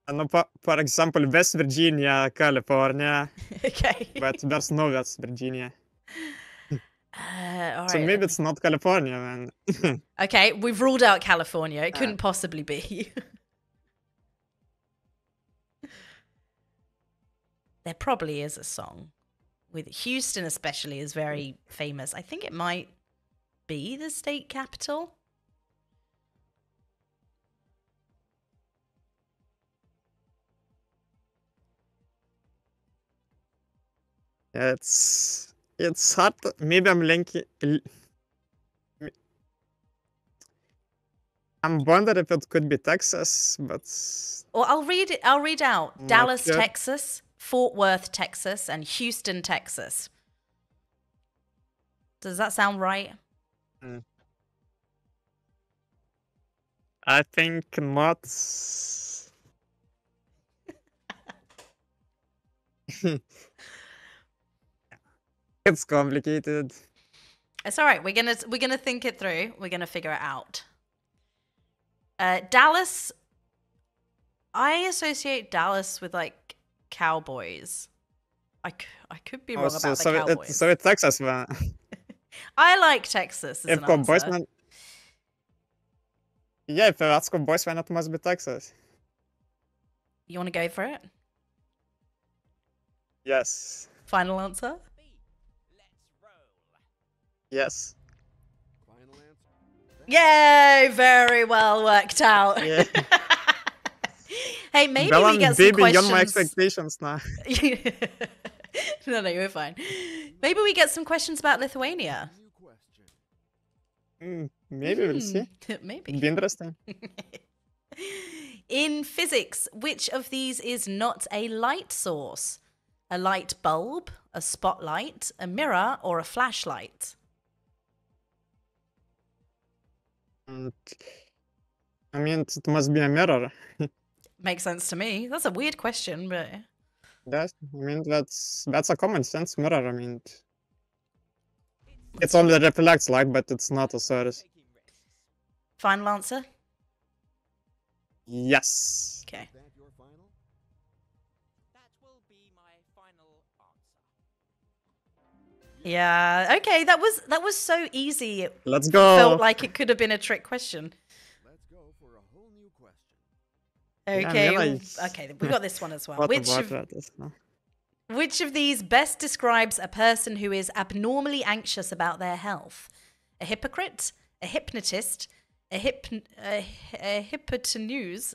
I know, for example, West Virginia, California, Okay. but there's no West Virginia. All So right. maybe it's not California, man. Okay, we've ruled out California. It couldn't possibly be. There probably is a song. With Houston especially is very famous. I think it might be the state capital. It's hard. Maybe I'm linking. I'm wondering if it could be Texas, but Or I'll read it. I'll read out Dallas, sure. Texas, Fort Worth, Texas, and Houston, Texas. Does that sound right? I think not. It's complicated. It's all right. We're gonna think it through. We're gonna figure it out. Dallas. I associate Dallas with like cowboys. I could be wrong about the cowboys. So it's Texas, man. I like Texas as If an cowboys, answer. man. Yeah, if that's cowboys, then it must be Texas. You want to go for it? Yes. Final answer? Yes. Final answer. Yay! Very well worked out. Yeah. Hey, maybe Well, we I'm get some way beyond questions. my expectations now. No, you're fine. Maybe we get some questions about Lithuania. New question. Maybe we'll see. Maybe. It'd be interesting. In physics, which of these is not a light source? A light bulb, a spotlight, a mirror, or a flashlight? I mean, it must be a mirror. Makes sense to me. That's a weird question, but That's a common sense mirror. I mean, it's only reflects light, but it's not a source. final answer? Yes. Okay. Is that your final? That will be my final answer. Yeah. Okay. That was so easy. It Let's go. felt like it could have been a trick question. Let's go for a whole new question. Okay. Yeah, Okay. We got this one as well. What Which about of, that? No. which of these best describes a person who is abnormally anxious about their health? A hypocrite, a hypnotist, a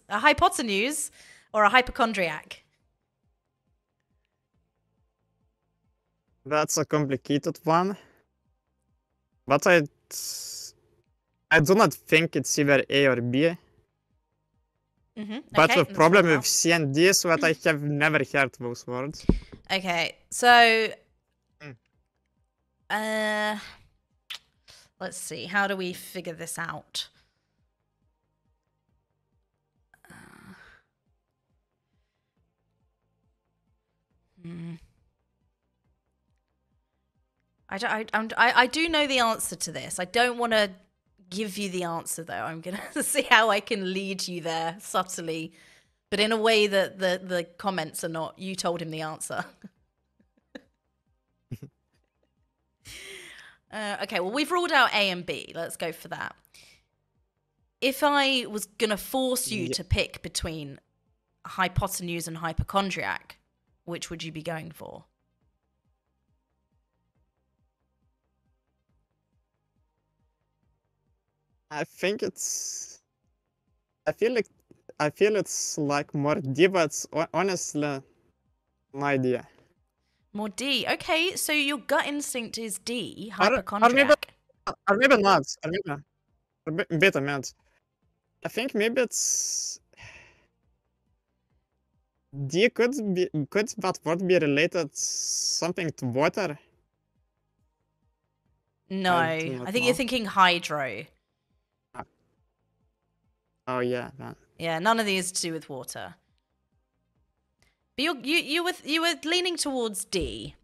hypotenuse, or a hypochondriac? That's a complicated one. But I do not think it's either A or B. But Okay, the problem let's with C and D is that I have never heard those words. Okay, so Mm. let's see. How do we figure this out? I do know the answer to this. I don't want to give you the answer though. I'm gonna see how I can lead you there subtly, but in a way that the comments are not. You told him the answer. Okay, well we've ruled out A and B. Let's go for that. If I was gonna force you to pick between hypotenuse and hypochondriac, which would you be going for? I think it's. I feel it's like more D, but honestly, no idea. More D. Okay, so your gut instinct is D, Or hypochondriac. maybe not. Or maybe a bit amount. I think maybe it's D could that word be related something to water? No, I do I not think you're know. thinking hydro. Oh yeah, man. Yeah, none of these to do with water. But you were leaning towards D.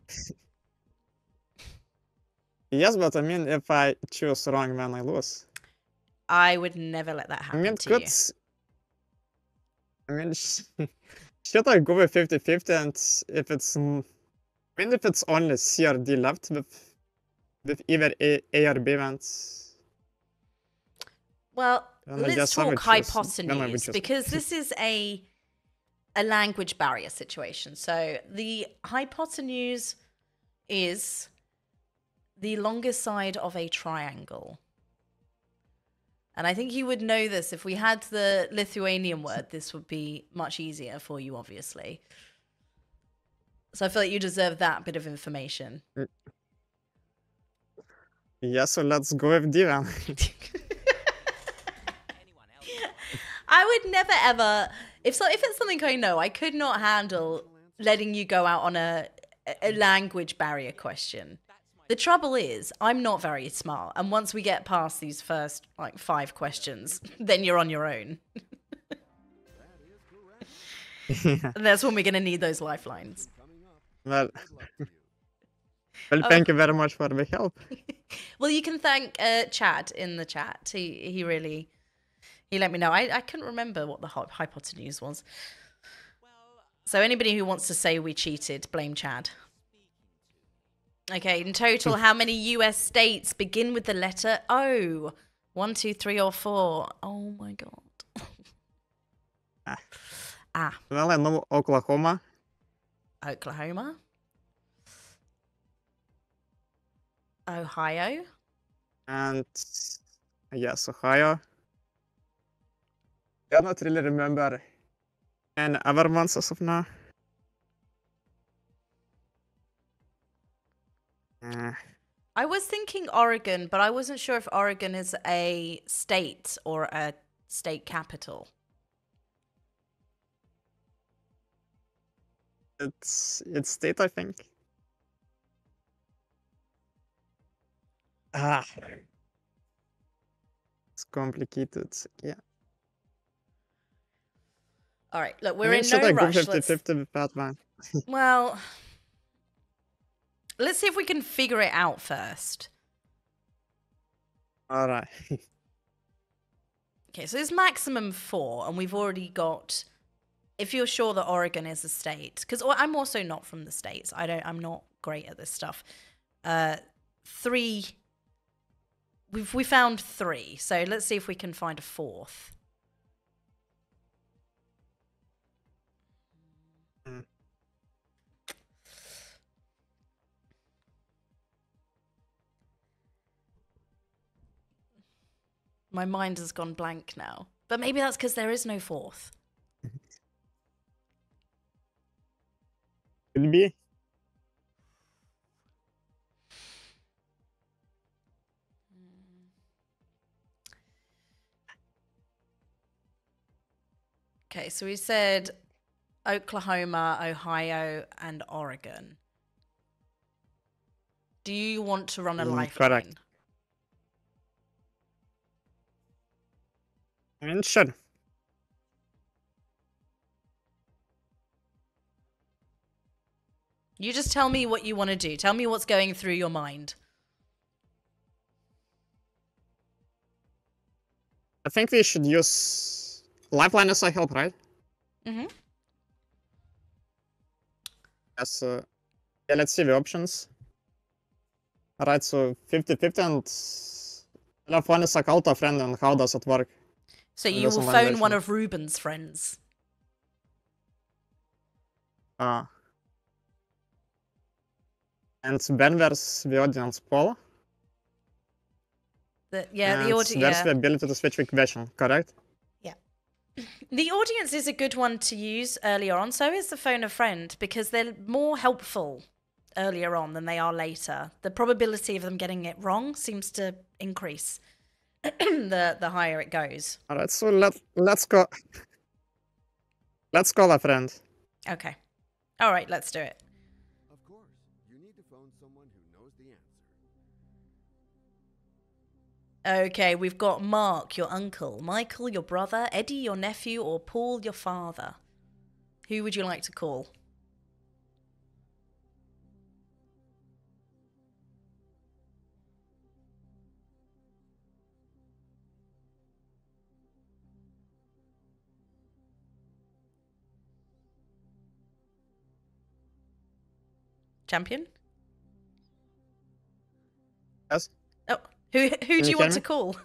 Yes, but I mean, if I choose wrong, then I lose. I would never let that I happen mean, to you. Should I go with 50-50 and if it's if it's only C or D left with either A or B, then Well, I let's guess I would talk choose- then I would hypotenuse choose- because this is a language barrier situation. So the hypotenuse is the longest side of a triangle. And I think you would know this. If we had the Lithuanian word, this would be much easier for you, obviously. So I feel like you deserve that bit of information. Yeah, so let's go with D then. Anyone else? I would never ever, if it's something I know, I could not handle letting you go out on a language barrier question. The trouble is, I'm not very smart, and once we get past these first like 5 questions, then you're on your own. And that's when we're gonna need those lifelines. Well, Oh. thank you very much for the help. Well, you can thank Chad in the chat. He really let me know. I couldn't remember what the hypotenuse was. So anybody who wants to say we cheated, blame Chad. Okay, in total, how many US states begin with the letter O? 1, 2, 3, or 4? Oh my god. Well, I know Oklahoma. Oklahoma. Ohio. And yes, Ohio. I don't really remember any other ones as of now. I was thinking Oregon, but I wasn't sure if Oregon is a state or a state capital. It's state, I think. It's complicated. Yeah. All right, look, I we're mean, in should no I go rush. 50-50 with that one? Well, let's see if we can figure it out first. All right. Okay, so there's maximum 4, and we've already got. If you're sure that Oregon is a state, because I'm also not from the States. I'm not great at this stuff. 3. We found 3, so let's see if we can find a 4th. My mind has gone blank now. But maybe that's because there is no 4th. Could be. Okay, so we said Oklahoma, Ohio, and Oregon. Do you want to run a lifeline? Correct. I mean, sure. You just tell me what you want to do. Tell me what's going through your mind. I think we should use lifeline as a help, right? Mm-hmm. Yes. Yeah, let's see the options. Alright, so 50-50 and left one is a cult of friend, and how does it work? So you There's will some phone validation. one of Ruben's friends. And then there's the audience poll. The and audience. there's the ability to switch with question, correct? The audience is a good one to use earlier on. So is the phone a friend, because they're more helpful earlier on than they are later. The probability of them getting it wrong seems to increase the higher it goes. Alright, so let's go. Let's call a friend. Okay. All right, let's do it. Of course, you need to phone someone who knows the answer. Okay, we've got Mark, your uncle, Michael, your brother, Eddie, your nephew, or Paul, your father. Who would you like to call? champion? Yes. Oh, who do you you want hear to me? call?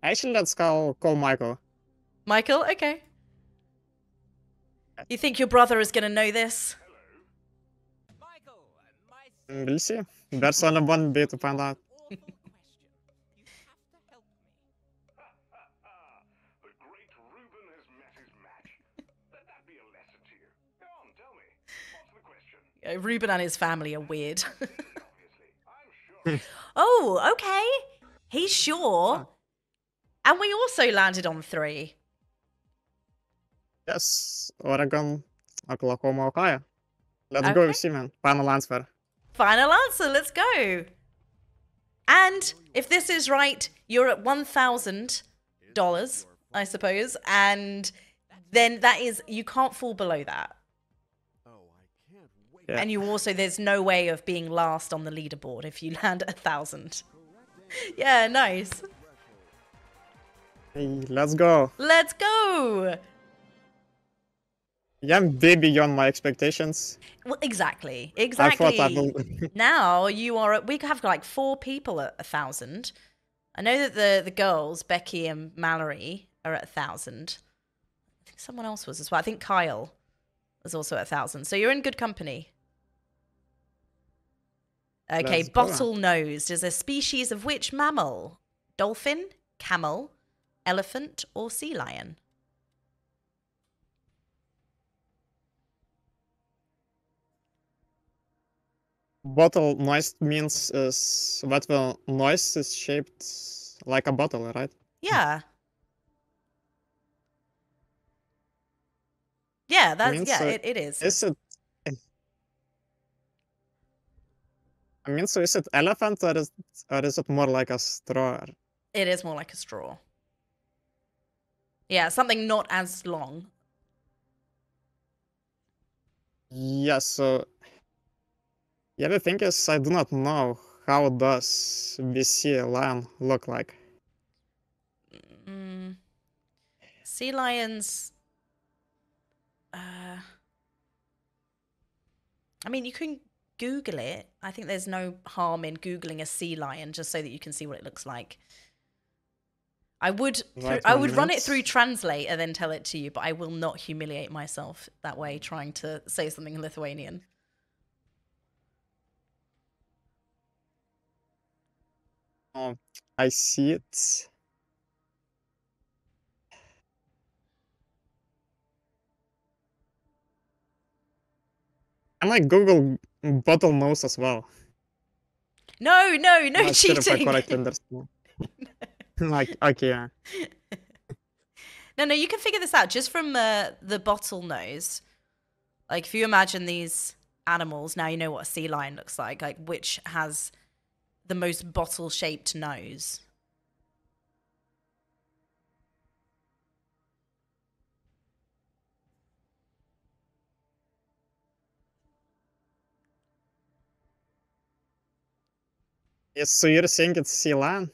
Actually, let's call Michael. Michael? Okay. You think your brother is going to know this? Michael, my We'll see. There's only one way to find out. awful question. You have to help me. The great Reuben has met his match. Let that be a lesson to you. Go on, tell me. What's the question? Ruben and his family are weird. Obviously. I'm sure. Oh, okay. He's sure. And we also landed on 3. Yes, Oregon, Oklahoma, Ohio. Let's go, Okay. Simon. Final answer. Final answer. Let's go. And if this is right, you're at $1,000, I suppose. And then that is, you can't fall below that. Oh, I can't wait. Yeah. And you also, there's no way of being last on the leaderboard if you land at 1,000. Yeah, nice. Hey, let's go. Let's go. Yeah, I'm way beyond my expectations. Well, exactly. I thought I Exactly. will. Now you are at, we have like 4 people at 1,000. I know that the girls, Becky and Mallory, are at 1,000. I think someone else was as well. I think Kyle was also at 1,000. So you're in good company. Okay, Let's go. bottlenose is a species of which mammal? Dolphin, camel, elephant, or sea lion? Bottle noise means is what the noise is shaped like a bottle, right? Yeah. Yeah, that's means, yeah, it is. Is it? I mean, so is it elephant or is it more like a straw? It is more like a straw. Yeah, something not as long. Yeah. So yeah, the thing is, I do not know how does BC lion look like. Mm. Sea lions. I mean, you can Google it. I think there's no harm in Googling a sea lion just so that you can see what it looks like. I would Right, I would run it minutes. through Translate and then tell it to you, but I will not humiliate myself that way trying to say something in Lithuanian. Oh, I see it. And like Google bottlenose as well. No, no, I'm no not sure if I cheating. correctly understand. Like, okay, yeah. No, you can figure this out just from the bottlenose. Like, if you imagine these animals, now you know what a sea lion looks like which has the most bottle-shaped nose. Yes, so you're saying it's sea lion?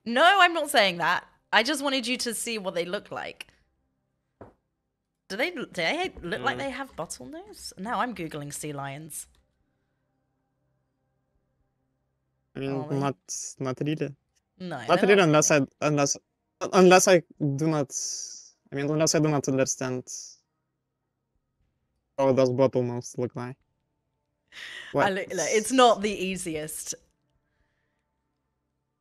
No, I'm not saying that. I just wanted you to see what they look like. Do they look like they have bottlenose? Now I'm Googling sea lions. I mean, Oh, they- not really. No, Not they're really, unless I do not. I mean, unless I do not understand how does bottlenose look like. Look, it's not the easiest.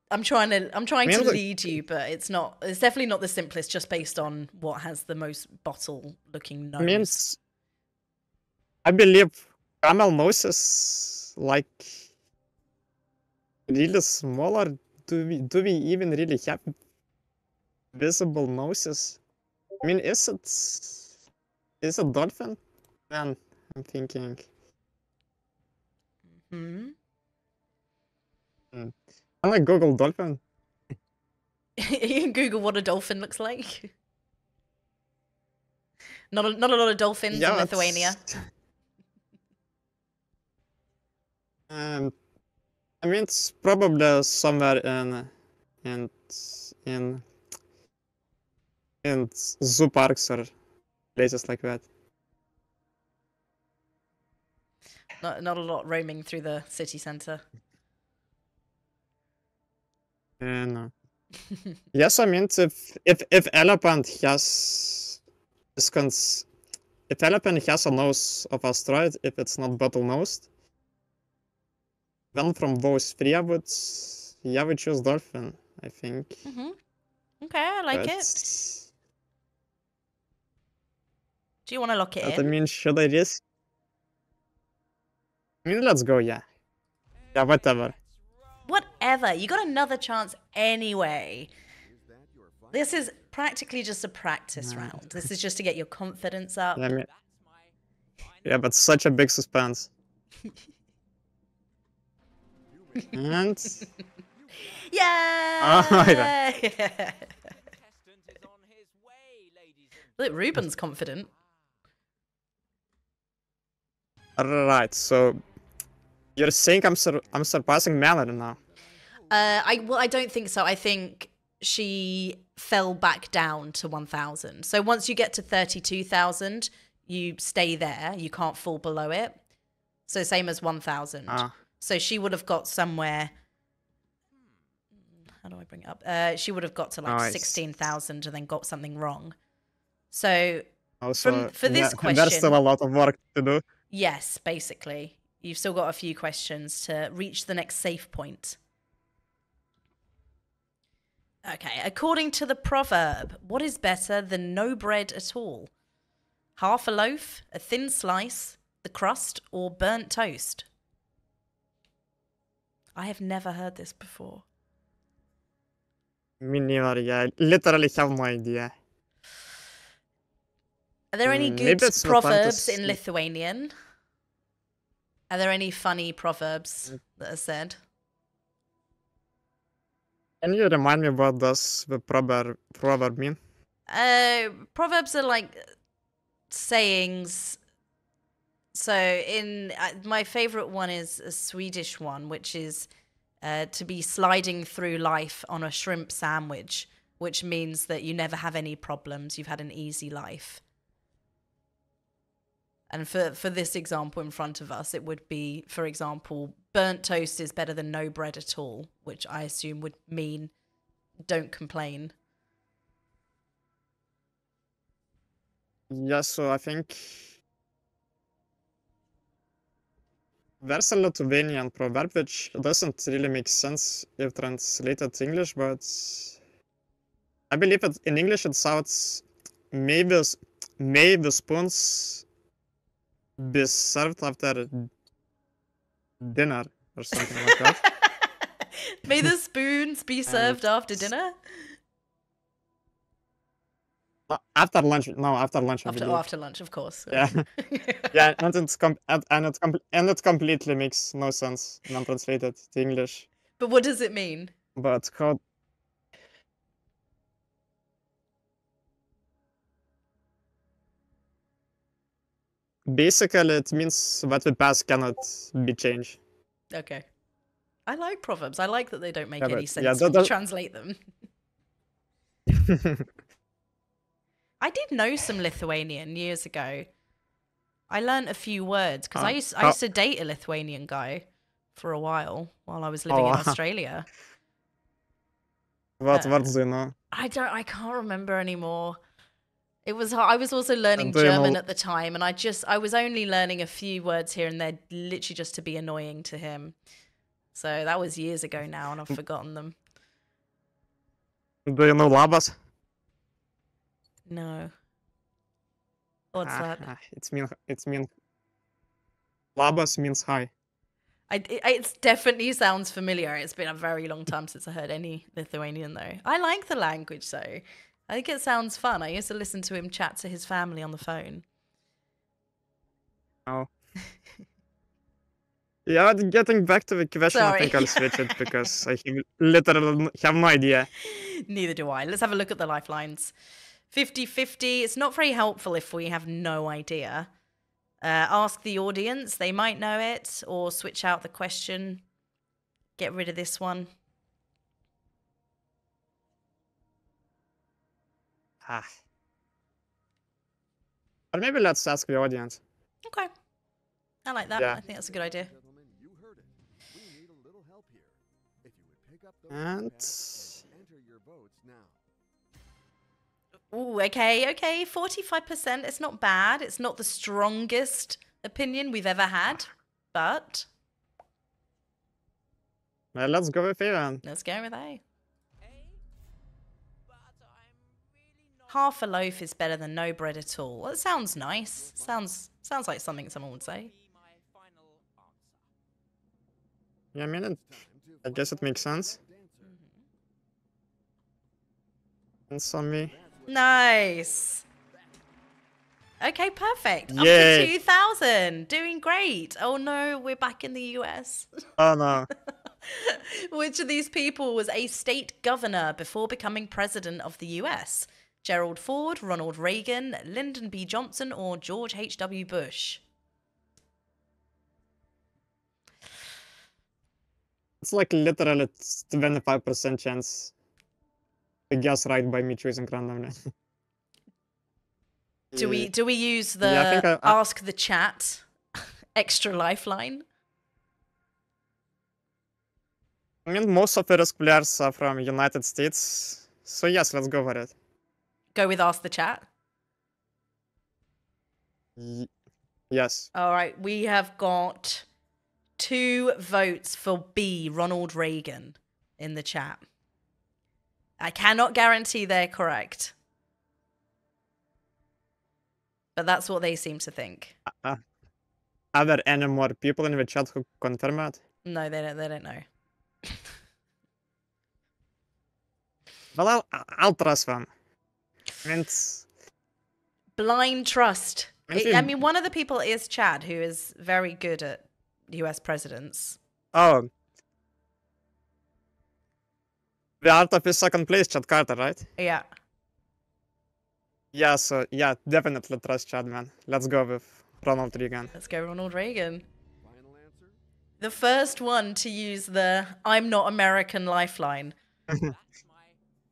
I'm trying to Man, look- lead you, but it's not. It's definitely not the simplest, just based on what has the most bottle-looking nose. I mean, I believe camel noses like really smaller. Do we even really have visible noses? I mean, is it dolphin? Then I'm thinking. Hmm. I'm like Google dolphin. You can Google what a dolphin looks like. Not a lot of dolphins in Lithuania. I mean, it's probably somewhere in zoo parks or places like that. Not a lot roaming through the city centre. No. Yes, I mean, if elephant has if elephant has a nose of asteroid, if it's not bottlenosed, then from those three, I would choose dolphin. I think. Okay, I like it. But, Do you want to lock it but I in? mean, should I risk? I mean, let's go. Yeah. Yeah. Whatever. Whatever. You got another chance anyway. This is practically just a practice round. This is just to get your confidence up. Yeah, I mean, yeah, but such a big suspense. And Yeah. Contestant is on his way, ladies and Look, Ruben's confident. right, so you're saying I'm surpassing Melody now? I don't think so. I think she fell back down to 1,000. So once you get to 32,000, you stay there. You can't fall below it. So same as 1,000. Ah. So she would have got somewhere. How do I bring it up? She would have got to like Nice. 16,000 and then got something wrong. So Also, for this yeah, question, there's still a lot of work to do. yes, basically, you've still got a few questions to reach the next safe point. Okay, according to the proverb, what is better than no bread at all? Half a loaf, a thin slice, the crust, or burnt toast? I have never heard this before. Me neither. Yeah, I literally have no idea. Are there any Maybe good it's not time to proverbs in sleep. Lithuanian? Are there any funny proverbs that are said? Can you remind me what does the proverb mean? Proverbs are like sayings. So in my favorite one is a Swedish one, which is to be sliding through life on a shrimp sandwich, which means that you never have any problems. You've had an easy life. And for this example in front of us, it would be, for example, burnt toast is better than no bread at all, which I assume would mean don't complain. Yeah, so I think there's a Lithuanian proverb which doesn't really make sense if translated to English, but I believe it in English it sounds may the spoons be served after dinner or something like that. May the spoons be served after dinner? After lunch, no, after lunch. I After believe. after lunch, of course. Yeah, yeah, and it completely makes no sense when translated to English. But what does it mean? But how? Basically, it means that the past cannot be changed. Okay. I like proverbs. I like that they don't make Yeah, any but- sense yeah, when you that- translate them. I did know some Lithuanian years ago. I learnt a few words because I used to date a Lithuanian guy for a while I was living in wow. Australia. What words do you know? I can't remember anymore. It was hard. I was also learning do you German know- at the time, and I was only learning a few words here and there, literally just to be annoying to him. So that was years ago now, and I've forgotten them. Do you know labas? No. What's that? It's mean. Labas means hi. It definitely sounds familiar. It's been a very long time since I heard any Lithuanian, though. I like the language, though. I think it sounds fun. I used to listen to him chat to his family on the phone. Oh. Yeah, getting back to the question, I think Sorry. I'll switch it because I literally have no idea. Neither do I. Let's have a look at the lifelines. 50-50. It's not very helpful if we have no idea. Ask the audience. They might know it. Or switch out the question. Get rid of this one. Ah. Or maybe let's ask the audience. Okay. I like that. Yeah. I think that's a good idea. Gentlemen, you heard it. We need a little help here. If you would pick up those And notepads and enter your votes now. Ooh, okay. 45%. It's not bad. It's not the strongest opinion we've ever had, but well, let's go with A then. let's go with A. A? But I'm really not. Half a loaf is better than no bread at all. That sounds nice. Sounds like something someone would say. Be my final answer. Yeah, I mean, I guess it makes sense. It's on me. Nice. Okay, perfect. Up to Yay. 2,000. Doing great. Oh no, we're back in the US. Oh no. Which of these people was a state governor before becoming president of the US? Gerald Ford, Ronald Reagan, Lyndon B. Johnson, or George H.W. Bush? It's like literally 25% chance to guess right by me choosing randomly. Do we use the Yeah, I think I- ask the chat extra lifeline? I mean, most of the risk players are from United States, so yes, let's go for it. Go with ask the chat. Yes. All right, we have got 2 votes for B, Ronald Reagan, in the chat. I cannot guarantee they're correct. But that's what they seem to think. Are there any more people in the chat who confirm it? No, they don't know. Well, I'll trust them. I mean, Blind trust. I I mean, one of the people is Chad, who is very good at US presidents. oh. The art of his second place, Chad Carter, right? Yeah. Yeah, so yeah, definitely trust Chad, man. Let's go with Ronald Reagan. Let's go Ronald Reagan. Final answer? The first one to use the I'm not American lifeline. That's my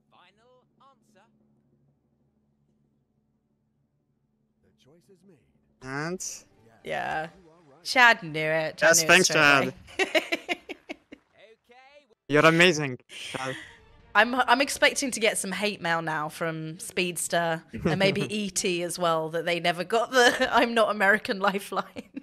final answer. The choice is made. And Yeah. You are right. Chad knew it. Yes, knew it thanks, straight away. Okay. you're amazing, Chad. I'm expecting to get some hate mail now from Speedster and maybe ET as well that they never got the I'm not American lifeline.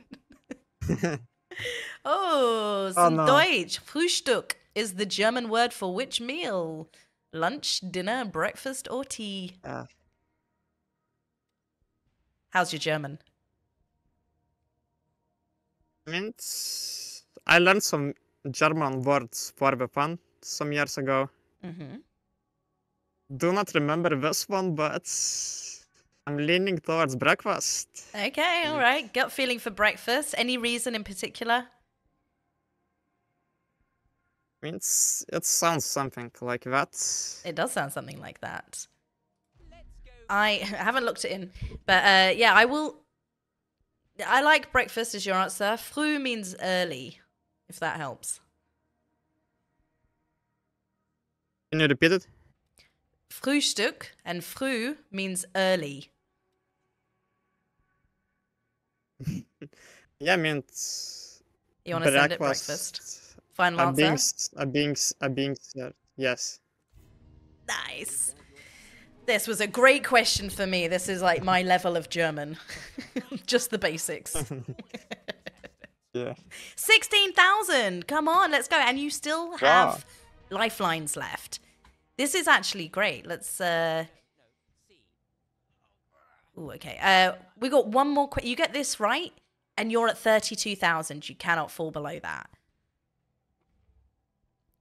Oh, some no. Deutsch. Frühstück is the German word for which meal? Lunch, dinner, breakfast, or tea? Uh, How's your German? I mean, I learned some German words for the fun some years ago. Mm-hmm. Do not remember this one, but I'm leaning towards breakfast. Okay, all right. Gut feeling for breakfast. Any reason in particular? I mean, it sounds something like that. It does sound something like that. I haven't looked it in, but yeah, I will. I like breakfast as your answer. Früh means early, if that helps. Can you repeat it? Frühstück and früh means early. Yeah, I mean, You want to send it breakfast? Final I'm being, answer? I'm being said. Yes. Nice. This was a great question for me. This is like my level of German. Just the basics. Yeah. 16,000. Come on, let's go. And you still have lifelines left. This is actually great. Let's Ooh, okay. We got one more you get this right and you're at 32,000. You cannot fall below that.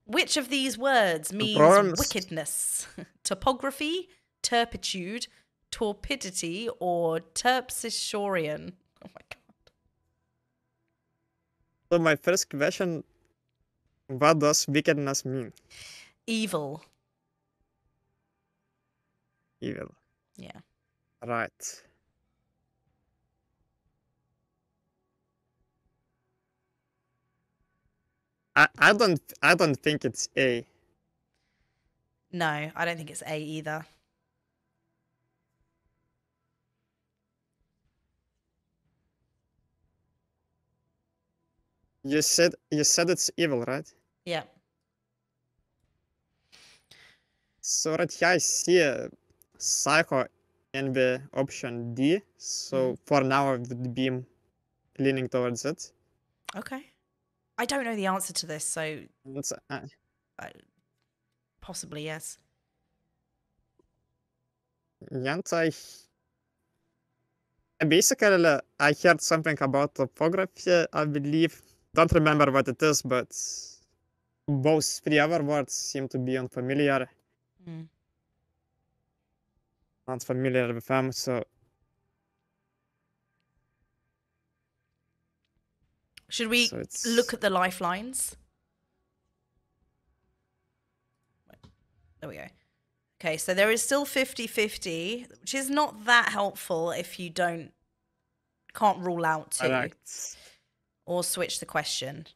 Which of these words means Problems. wickedness? Topography, turpitude, torpidity, or terpsichorian? Oh my god. So my first question, what does wickedness mean? Evil. Evil. Yeah. Right. I don't think it's A. No, I don't think it's A either. You said it's evil, right? Yeah. So right here I see a Psycho in the option D. So for now I would be leaning towards it. Okay. I don't know the answer to this, so It's, possibly yes. and basically I heard something about topography, I believe. Don't remember what it is, but both three other words seem to be unfamiliar. Mm. Not familiar with them, so Should we So it's- look at the lifelines? There we go. Okay, so there is still 50-50, which is not that helpful if you can't rule out two correct. or switch the question.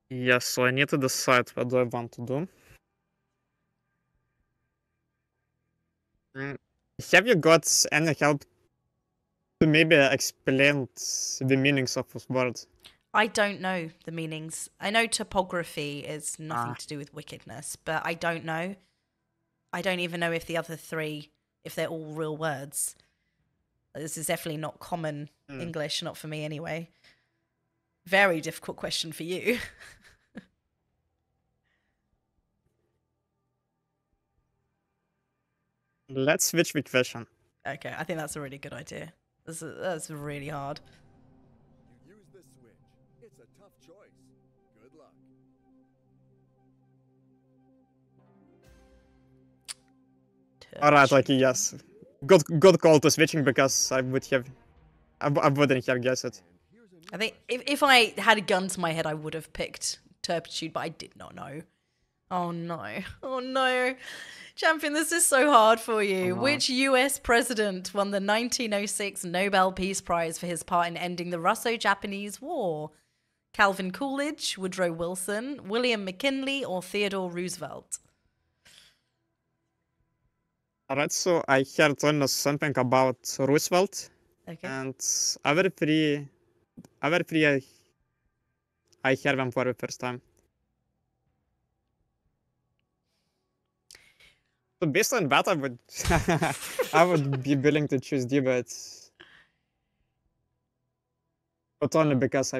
Yes, so I need to decide what do I want to do. Have you got any help to maybe explain the meanings of those words? I don't know the meanings. I know topography is nothing to do with wickedness, but I don't know. I don't even know if the other three, if they're all real words. This is definitely not common English, not for me anyway. Very difficult question for you. Let's switch the question. Okay, I think that's a really good idea. That's really hard. You use this switch. It's a tough choice. Good luck. Alright, okay, yes. Good call to switching because I wouldn't have guessed it. I think if I had a gun to my head, I would have picked turpitude, but I did not know. Oh no. Oh no. Champion, this is so hard for you. Which US president won the 1906 Nobel Peace Prize for his part in ending the Russo-Japanese War? Calvin Coolidge, Woodrow Wilson, William McKinley, or Theodore Roosevelt? Alright, so I heard only something about Roosevelt, Okay. and other three I heard them for the first time. So based on that, I would I would be willing to choose D, but only because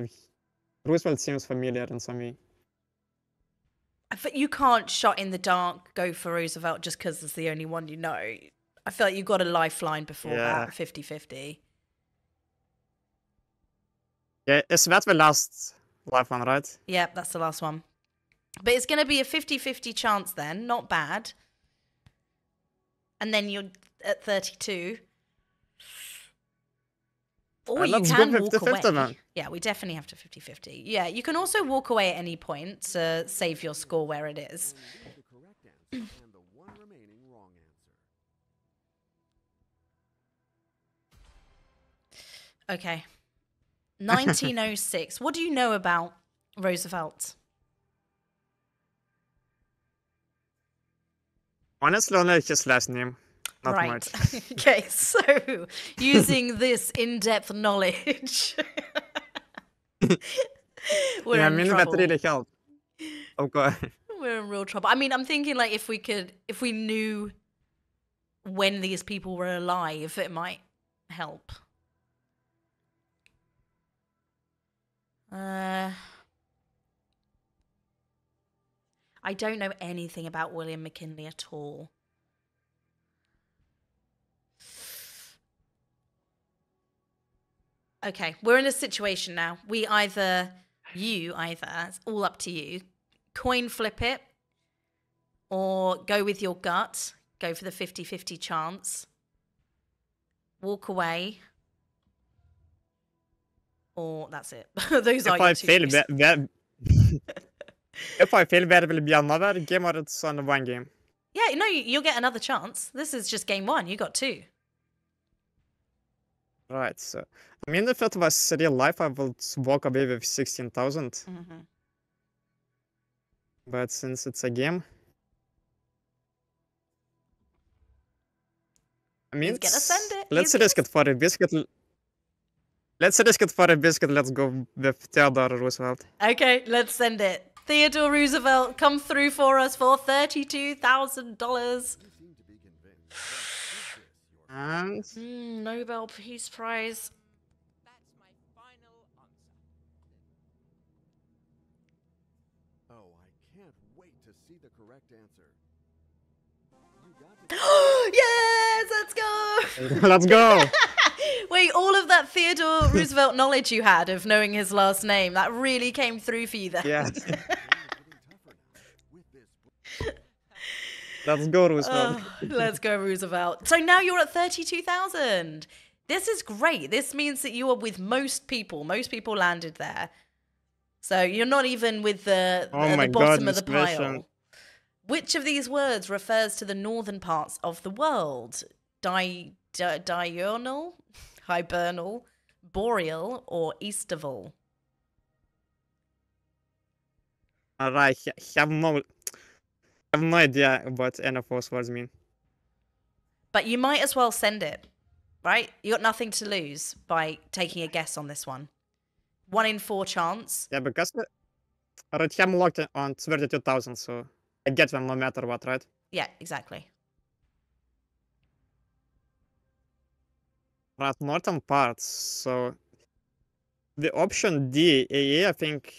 Roosevelt seems familiar in some way. But you can't shot in the dark go for Roosevelt just because it's the only one you know. I feel like you got a lifeline before Yeah. that, 50-50. Yeah, is that the last one, right? Yep, that's the last one. But it's going to be a 50-50 chance then. Not bad. And then you're at 32. Or you Let's can go walk 50-50 away. then. Yeah, we definitely have to 50-50. Yeah, you can also walk away at any point to save your score where it is. Only the correct answer and the one remaining wrong answer. Okay. 1906. What do you know about Roosevelt? Honestly, only his last name. Not Right. much. Okay, so using this in-depth knowledge, we're Yeah, I in mean, trouble. that really helped. Okay. We're in real trouble. I mean, I'm thinking like if we knew when these people were alive, it might help. I don't know anything about William McKinley at all. Okay, we're in a situation now. It's all up to you. Coin flip it or go with your gut. Go for the 50-50 chance. Walk away. Or that's it. Those are If your I two fail, choices. if I fail, there will be another game or it's on one game. Yeah, no, you'll get another chance. This is just game one. You got two. Right, so I mean, if it was real life, I would walk away with 16,000. Mm-hmm. But since it's a game, I mean, He's gonna send it. let's He's risk gonna it for a biscuit. Let's risk it for a biscuit. Let's go with Theodore Roosevelt. Okay, let's send it. Theodore Roosevelt, come through for us for $32,000. You seem to be convinced. But is this your And Nobel Peace Prize. That's my final answer. Oh, I can't wait to see the correct answer. You got to Yes, let's go. let's go. Wait, all of that Theodore Roosevelt knowledge you had of knowing his last name, that really came through for you then. Yeah. It's getting tougher now. With this Let's go, Roosevelt. Let's go, Roosevelt. So now you're at 32,000. This is great. This means that you are with most people. Most people landed there. So you're not even with the Oh my bottom God, of the this pile. question. Which of these words refers to the northern parts of the world? Diurnal, hibernal, boreal, or easterval? Alright, have no idea what any of those words mean. But you might as well send it, right? You got nothing to lose by taking a guess on this one. 1 in 4 chance. Yeah, because I already have locked on 32,000, so I get them no matter what, right? Yeah, exactly. Right, northern parts. So the option D, AA, I think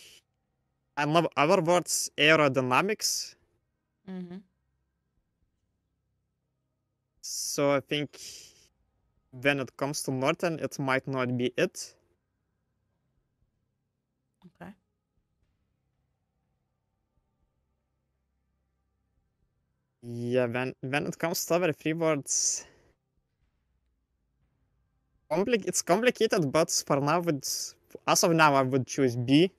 I love other words, aerodynamics. Mm-hmm. So I think when it comes to northern, it might not be it. Okay. Yeah, when it comes to other three words, it's complicated, but for now, as of now, I would choose B.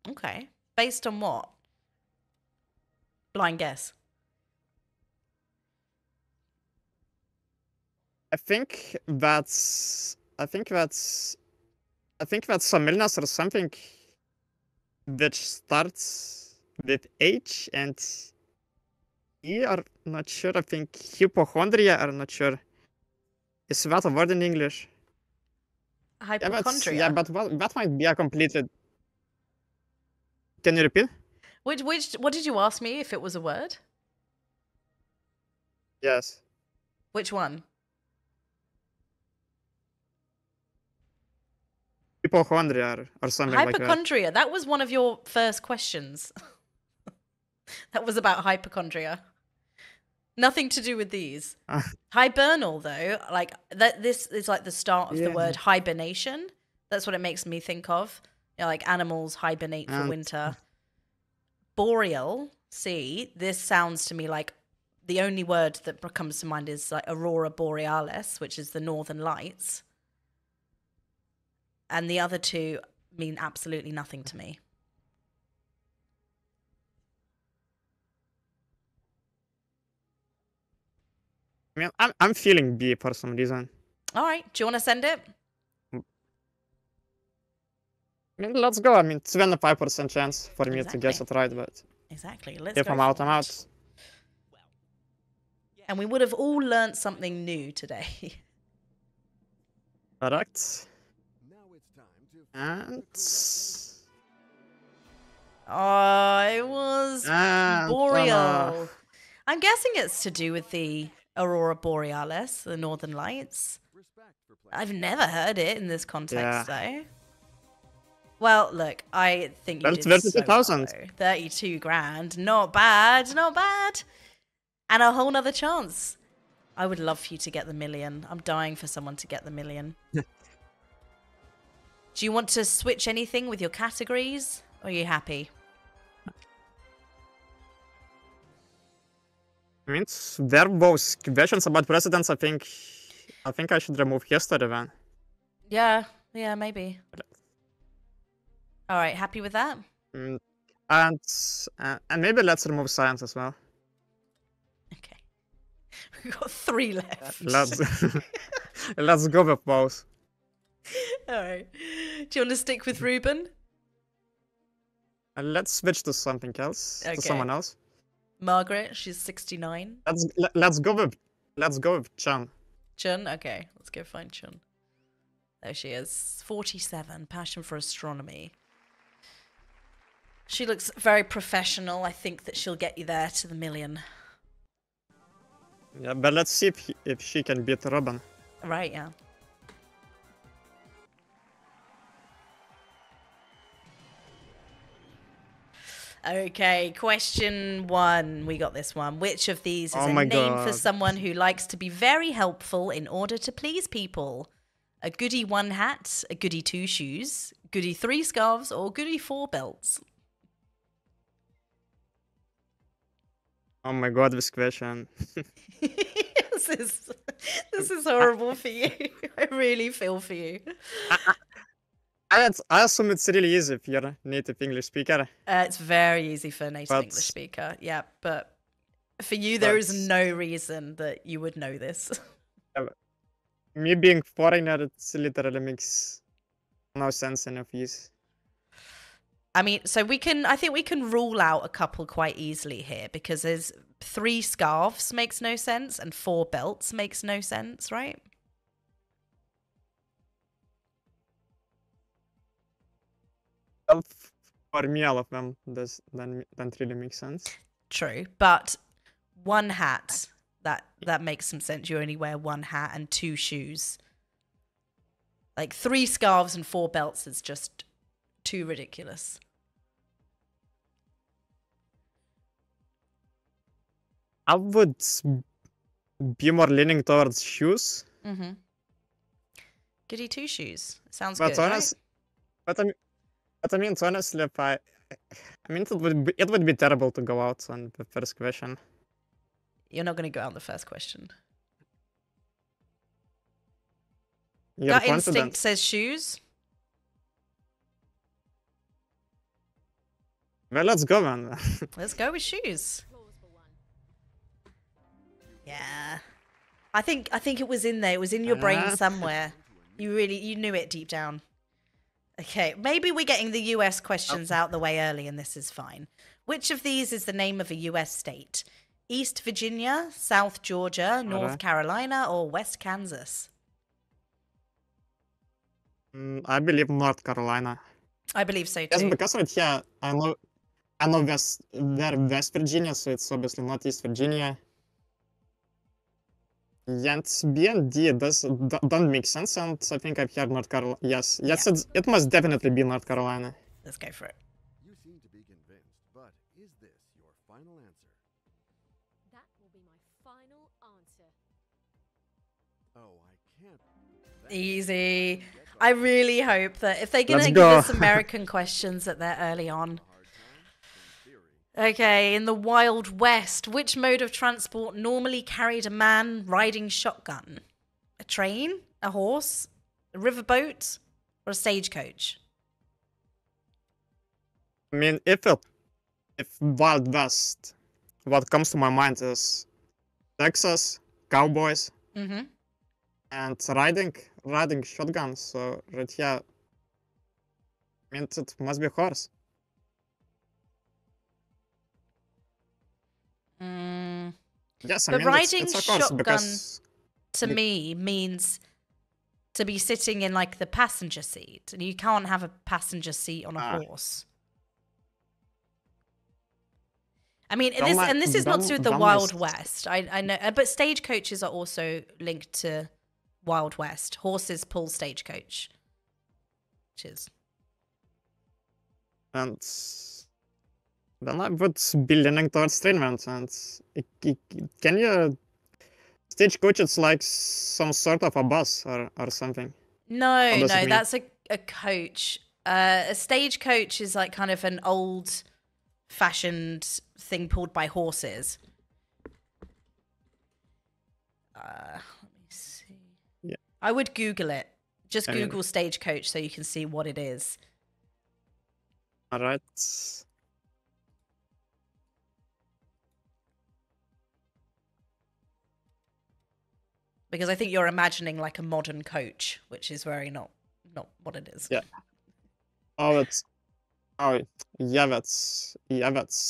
Okay. Based on what? Blind guess. I think that's some illness or something which starts with H and E. Are not sure. I think hypochondria. I'm not sure. Is that a word in English? Hypochondria. Yeah, but that might be a completed. Can you repeat? What did you ask me if it was a word? Yes. Which one? Hypochondria or something like that. Hypochondria. That was one of your first questions. That was about hypochondria. Nothing to do with these. Hibernal, though, like this is like the start of the Yeah. word hibernation. That's what it makes me think of. You know, like animals hibernate for And- winter. Boreal, see, this sounds to me like the only word that comes to mind is like aurora borealis, which is the northern lights. And the other two mean absolutely nothing to me. I mean, I'm feeling B for some reason. All right, do you want to send it? I mean, let's go. I mean, 25% chance for me to guess it Exactly. right, but Exactly. Let's if go I'm out, for I'm it. out. And we would have all learnt something new today. Correct. Now it's time to And Oh, it was And, boreal. I'm guessing it's to do with the aurora borealis, the northern lights. respect for playing. I've never heard it in this context, though. Well, look, I think you Well, did so 32,000. well, though. 32 grand. Not bad, not bad. And a whole nother chance. I would love for you to get the million. I'm dying for someone to get the million. Do you want to switch anything with your categories? Or are you happy? I mean, they're both questions about presidents. I think I should remove history then. Yeah, maybe. All right, happy with that? Mm, And maybe let's remove science as well. Okay. We've got 3 left. Let's let's go with both. All right. Do you want to stick with Ruben? Let's switch to something else, to someone Okay. else. Margaret, she's 69. Let's go with Chan. Chun? Okay, let's go find Chun. There she is. 47, passion for astronomy. She looks very professional. I think that she'll get you there to the million. Yeah, but let's see if she can beat Robin. Right, yeah. Okay, question 1. We got this one. Which of these is Oh a my name for God. someone who likes to be very helpful in order to please people? A goody 1 hat, a goody 2 shoes, goody 3 scarves, or goody 4 belts? Oh my god, this question. this is horrible for you. I really feel for you. I assume it's really easy if you're a native English speaker. It's very easy for a native But- English speaker. Yeah, but for you, there is But- no reason that you would know this. Me being foreigner, it literally makes no sense in of these. I mean, so I think we can rule out a couple quite easily here because there's 3 scarves makes no sense and 4 belts makes no sense, right? Well, for me, all of them don't really make sense. True, but 1 hat, that makes some sense. You only wear 1 hat and 2 shoes. Like 3 scarves and 4 belts is just too ridiculous. I would be more leaning towards shoes. Mm-hmm. Goody 2 shoes. Sounds But good, right? honest, but I mean, honestly, if I mean, it would be terrible to go out on the first question. You're not going to go out on the first question. You're Gut confident. instinct says shoes. Well, let's go, man. Let's go with shoes. Yeah. I think it was in there. It was in your brain somewhere. You knew it deep down. Okay, maybe we're getting the US questions out the way early and this is fine. Which of these is the name of a US state? East Virginia, South Georgia, North Alright. Carolina, or West Kansas? I believe North Carolina. I believe so Yes, too. because right here, I know West Virginia, so it's obviously not East Virginia. And B and D don't make sense, and I think I've heard North Carolina. Yes, it must definitely be North Carolina. Let's go for it. You seem to be convinced, but is this your final answer? That will be my final answer. Oh, I can't. Easy. I really hope that if they're going to Let's give go. us American questions that they're early on. A hard time? In theory. Okay, in the Wild West, which mode of transport normally carried a man riding shotgun? A train, a horse, a riverboat, or a stagecoach? I mean, if Wild West, what comes to my mind is Texas, cowboys, Mm-hmm. and riding shotguns. So right here, I mean, it must be a horse. Yes, I But mean, riding it's a horse shotgun because to me means to be sitting in like the passenger seat, and you can't have a passenger seat on a horse. I mean, this is not to do with the Wild West. I know, but stagecoaches are also linked to Wild West. Horses pull stagecoach, which is and then I would be leaning towards Trainman. And can you stagecoach? It's like some sort of a bus or something. no, does it mean? that's a coach. A stagecoach is like kind of an old-fashioned thing pulled by horses. Let me see. Yeah. I would Google it. Just I mean- Google stagecoach so you can see what it is. All right. Because I think you're imagining like a modern coach, which is very not what it is. Yeah. That's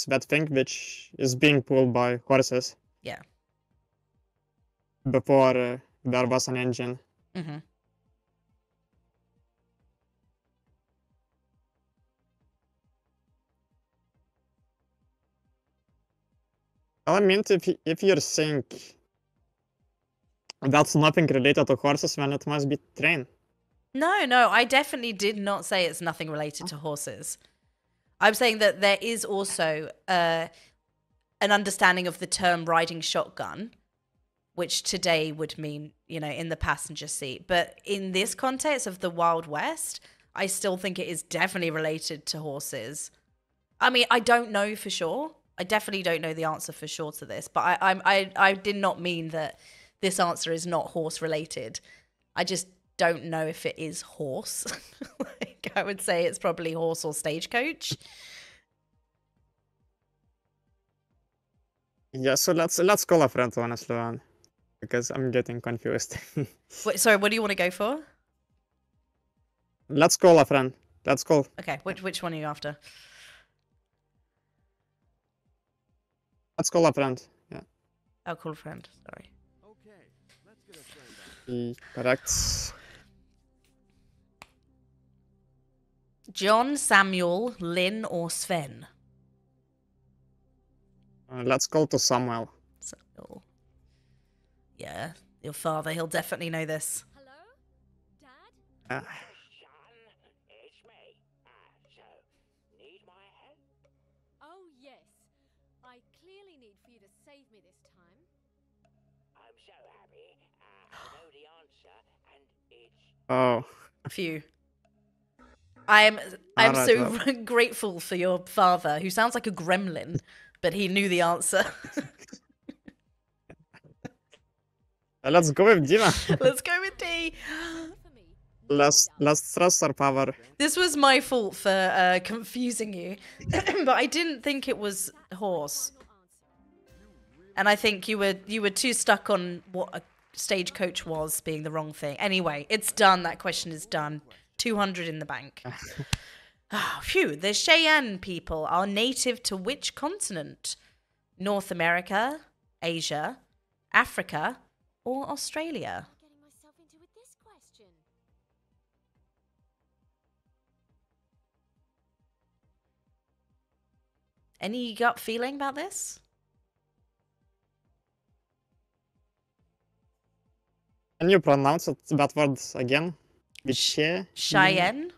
that thing which is being pulled by horses. Yeah. Before there was an engine. Mm-hmm. Well, I mean, if you think that's nothing related to horses, then it must be train. No, I definitely did not say it's nothing related to horses. I'm saying that there is also an understanding of the term riding shotgun, which today would mean, in the passenger seat. But in this context of the Wild West, I still think it is definitely related to horses. I mean, I don't know for sure. I definitely don't know the answer for sure to this, but I did not mean that this answer is not horse related. I just don't know if it is horse. Like, I would say it's probably horse or stagecoach. Yeah, so let's call a friend honestly, man, because I'm getting confused. Wait, sorry, what do you want to go for? Let's call a friend. Let's call. Okay, which one are you after? Let's call a friend. Yeah. I'll call a friend. Sorry. Okay, let's get a friend on. Correct. John, Samuel, Lynn, or Sven? Let's call to Samuel. Samuel. Yeah, your father, he'll definitely know this. Hello? Dad? Uh, Son, it's me. So, need my help? Oh, yes. I clearly need for you to save me this time. I'm so happy. I know the answer, and it's oh. Phew. I'm Alright, so well. grateful for your father, who sounds like a gremlin, but he knew the answer. Let's go with Dina. Let's go with D. For me, well Let's trust our power. This was my fault for confusing you, but I didn't think it was horse, final answer. and I think you were too stuck on what a stagecoach was being the wrong thing. Anyway, it's done. That question is done. 200 in the bank. Oh, phew. The Cheyenne people are native to which continent? North America, Asia, Africa, or Australia? What am I getting myself into with this question? Any gut feeling about this? Can you pronounce that word again? Cheyenne? Cheyenne.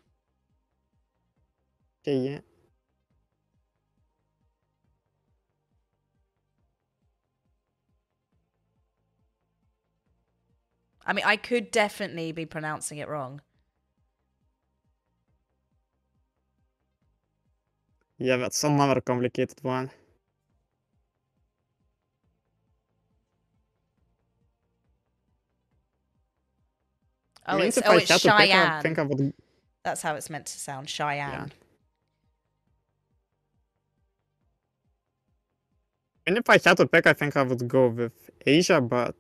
I mean, I could definitely be pronouncing it wrong. Yeah, that's another complicated one. Oh, Means it's if I it's had to pick, I Cheyenne. think I would. That's how it's meant to sound. Cheyenne. And if I had to pick, I think I would go with Asia, but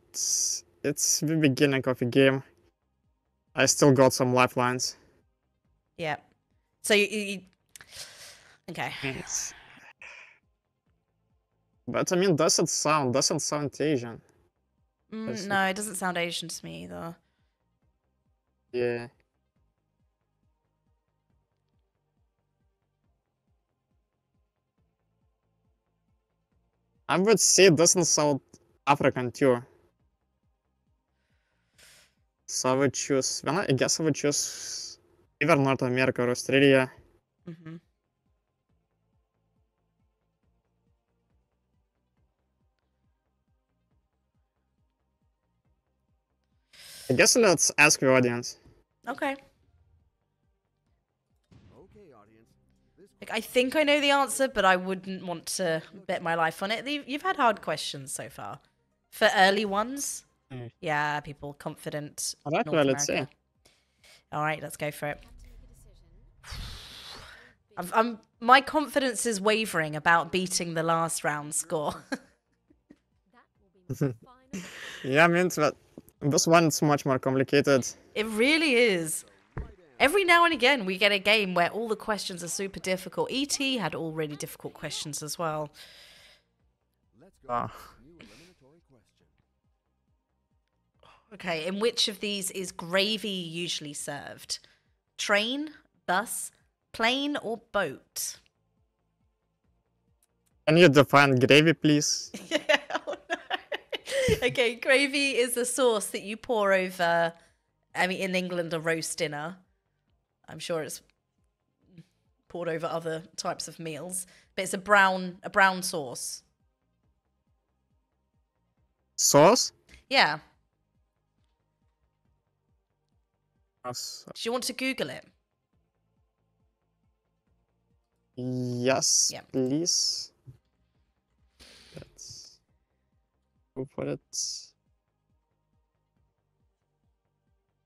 it's the beginning of the game. I still got some lifelines. Yeah. So you okay. Yes. But I mean, doesn't sound Asian. Yes. No, it doesn't sound Asian to me either. Yeah. I would say it doesn't sound African too. So I would choose. Well, I guess I would choose either North America or Australia. Hmm. I guess let's ask the audience. Okay. Okay, audience. This Like, I think I know the answer, but I wouldn't want to bet my life on it. You've had hard questions so far. For early ones, Mm. yeah, people confident. Alright, North well, let's see. America. All right, let's go for it. Have to make a decision. My confidence is wavering about beating the last round score. That will be my final. Yeah, I mean, this one's much more complicated. It really is. Every now and again, we get a game where all the questions are super difficult. ET had all really difficult questions as well. Let's go Ah. with this new eliminatory question. Okay, in which of these is gravy usually served? Train, bus, plane, or boat? Can you define gravy, please? Oh no. Okay, gravy is a sauce that you pour over, I mean, in England, a roast dinner. I'm sure it's poured over other types of meals, but it's a brown sauce. Sauce? Yeah. Yes. Do you want to Google it? Yes, Yeah. please. Let's go for it.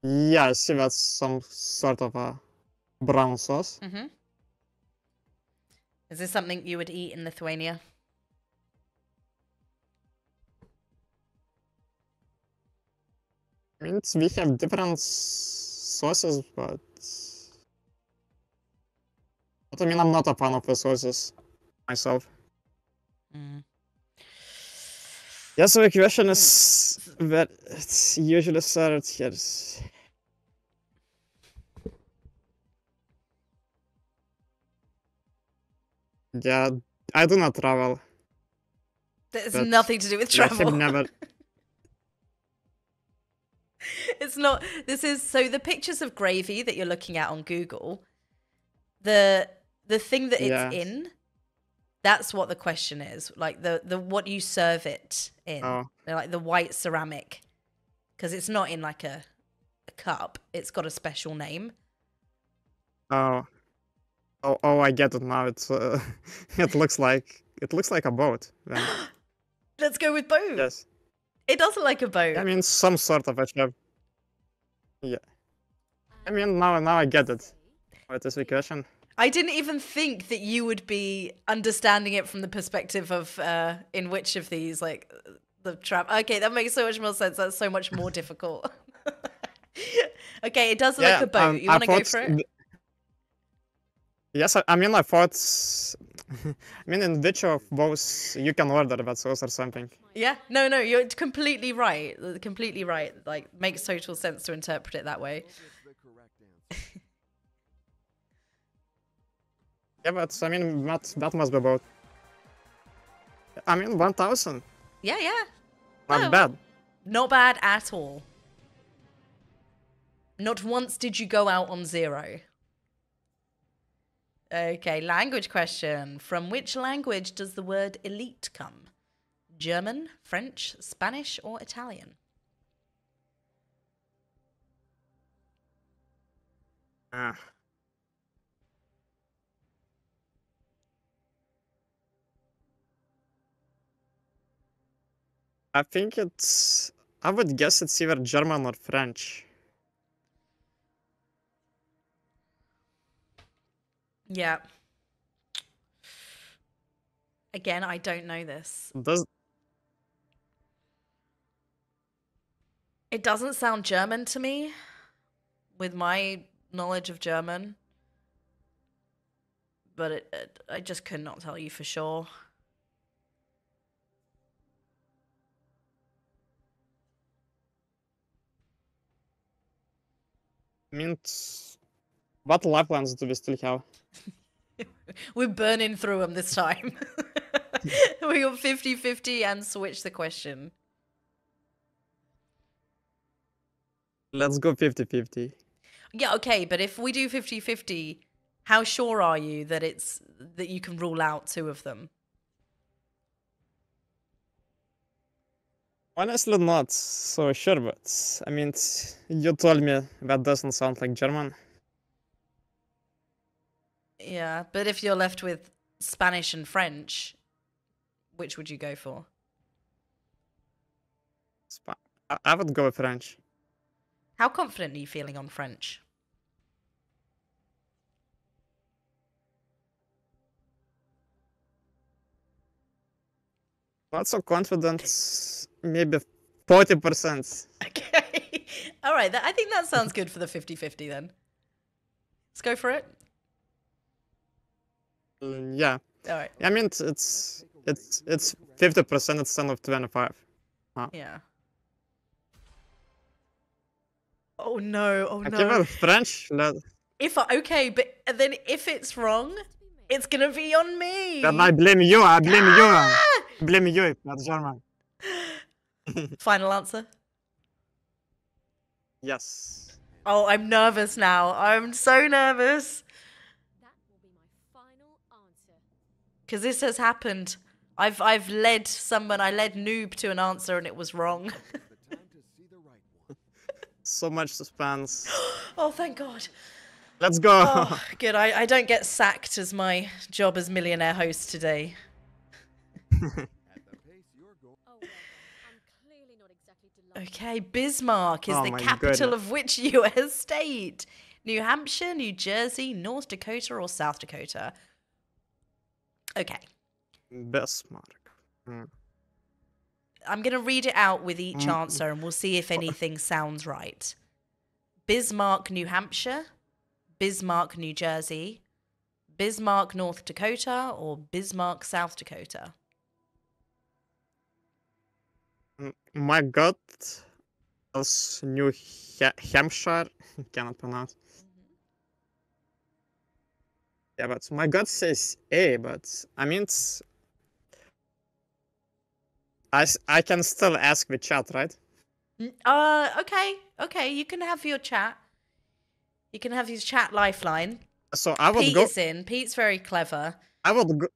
Yeah, I see that's some sort of a brown sauce. Mm-hmm. Is this something you would eat in Lithuania? I mean, we have different sauces, but I mean, I'm not a fan of the sauces myself. Mm. Yeah, so the question is that it's usually served here. Yeah, I do not travel. There's But nothing to do with I have travel. never. It's not. This is so the pictures of gravy that you're looking at on Google. The thing that it's Yeah. in, that's what the question is. Like the what you serve it in. Oh. They're like the white ceramic, because it's not in like a cup. It's got a special name. Oh. Oh, I get it now. It's it looks like a boat. Then. Let's go with boat. Yes. It does look like a boat. I mean, some sort of a chef. Yeah. I mean, now I get it. What is the question? I didn't even think that you would be understanding it from the perspective of in which of these, like the trap. Okay, that makes so much more sense. That's so much more difficult. Okay, it does look like a boat. You want to go for it? Yes, I mean, I thought. I mean, in which of both you can order that sauce or something. Yeah, no, you're completely right. Completely right. Like, makes total sense to interpret it that way. Yeah, but I mean, that must be about. I mean, 1,000. Yeah. Not Oh. bad. Not bad at all. Not once did you go out on zero. Okay, language question. From which language does the word elite come? German, French, Spanish, or Italian? Ah. I think it's. I would guess it's either German or French. Yeah. Again, I don't know this. It doesn't sound German to me, with my knowledge of German. But I just could not tell you for sure. I mean, what lifelines do we still have? We're burning through them this time. We got 50-50 and switch the question. Let's go 50-50. Yeah, okay, but if we do 50-50, how sure are you that that you can rule out two of them? Honestly, not so sure, but I mean, you told me that doesn't sound like German. Yeah, but if you're left with Spanish and French, which would you go for? I would go with French. How confident are you feeling on French? Not so confident. Maybe 40%. Okay. All right, I think that sounds good for the 50-50 then. Let's go for it. Yeah. All right. I mean, it's 50% instead of 25. Yeah. Oh no, oh Okay, well, no. French. Okay, but then if it's wrong, it's gonna be on me. Then I blame you. I blame you. Ah! Blame you if that's German. Final answer. Yes. Oh, I'm nervous now. I'm so nervous. That will be my final answer. Because this has happened. I've led someone, I led Noob to an answer and it was wrong. The time to see the right one. So much suspense. Oh, thank God. Let's go. Oh, good. I don't get sacked as my job as millionaire host today. At the pace you're going. Oh well, I'm clearly not exactly delighted. Okay, Bismarck is Oh the my capital goodness. of which US state? New Hampshire, New Jersey, North Dakota, or South Dakota? Okay. Bismarck. Hmm. I'm going to read it out with each answer and we'll see if anything sounds right. Bismarck, New Hampshire, Bismarck, New Jersey, Bismarck, North Dakota, or Bismarck, South Dakota? My gut is New Hampshire. Cannot pronounce. Yeah, but my gut says A, but I mean, I can still ask the chat, right? Okay. You can have your chat. You can have your chat lifeline. So I would Pete go. is in. Pete's very clever. I would go.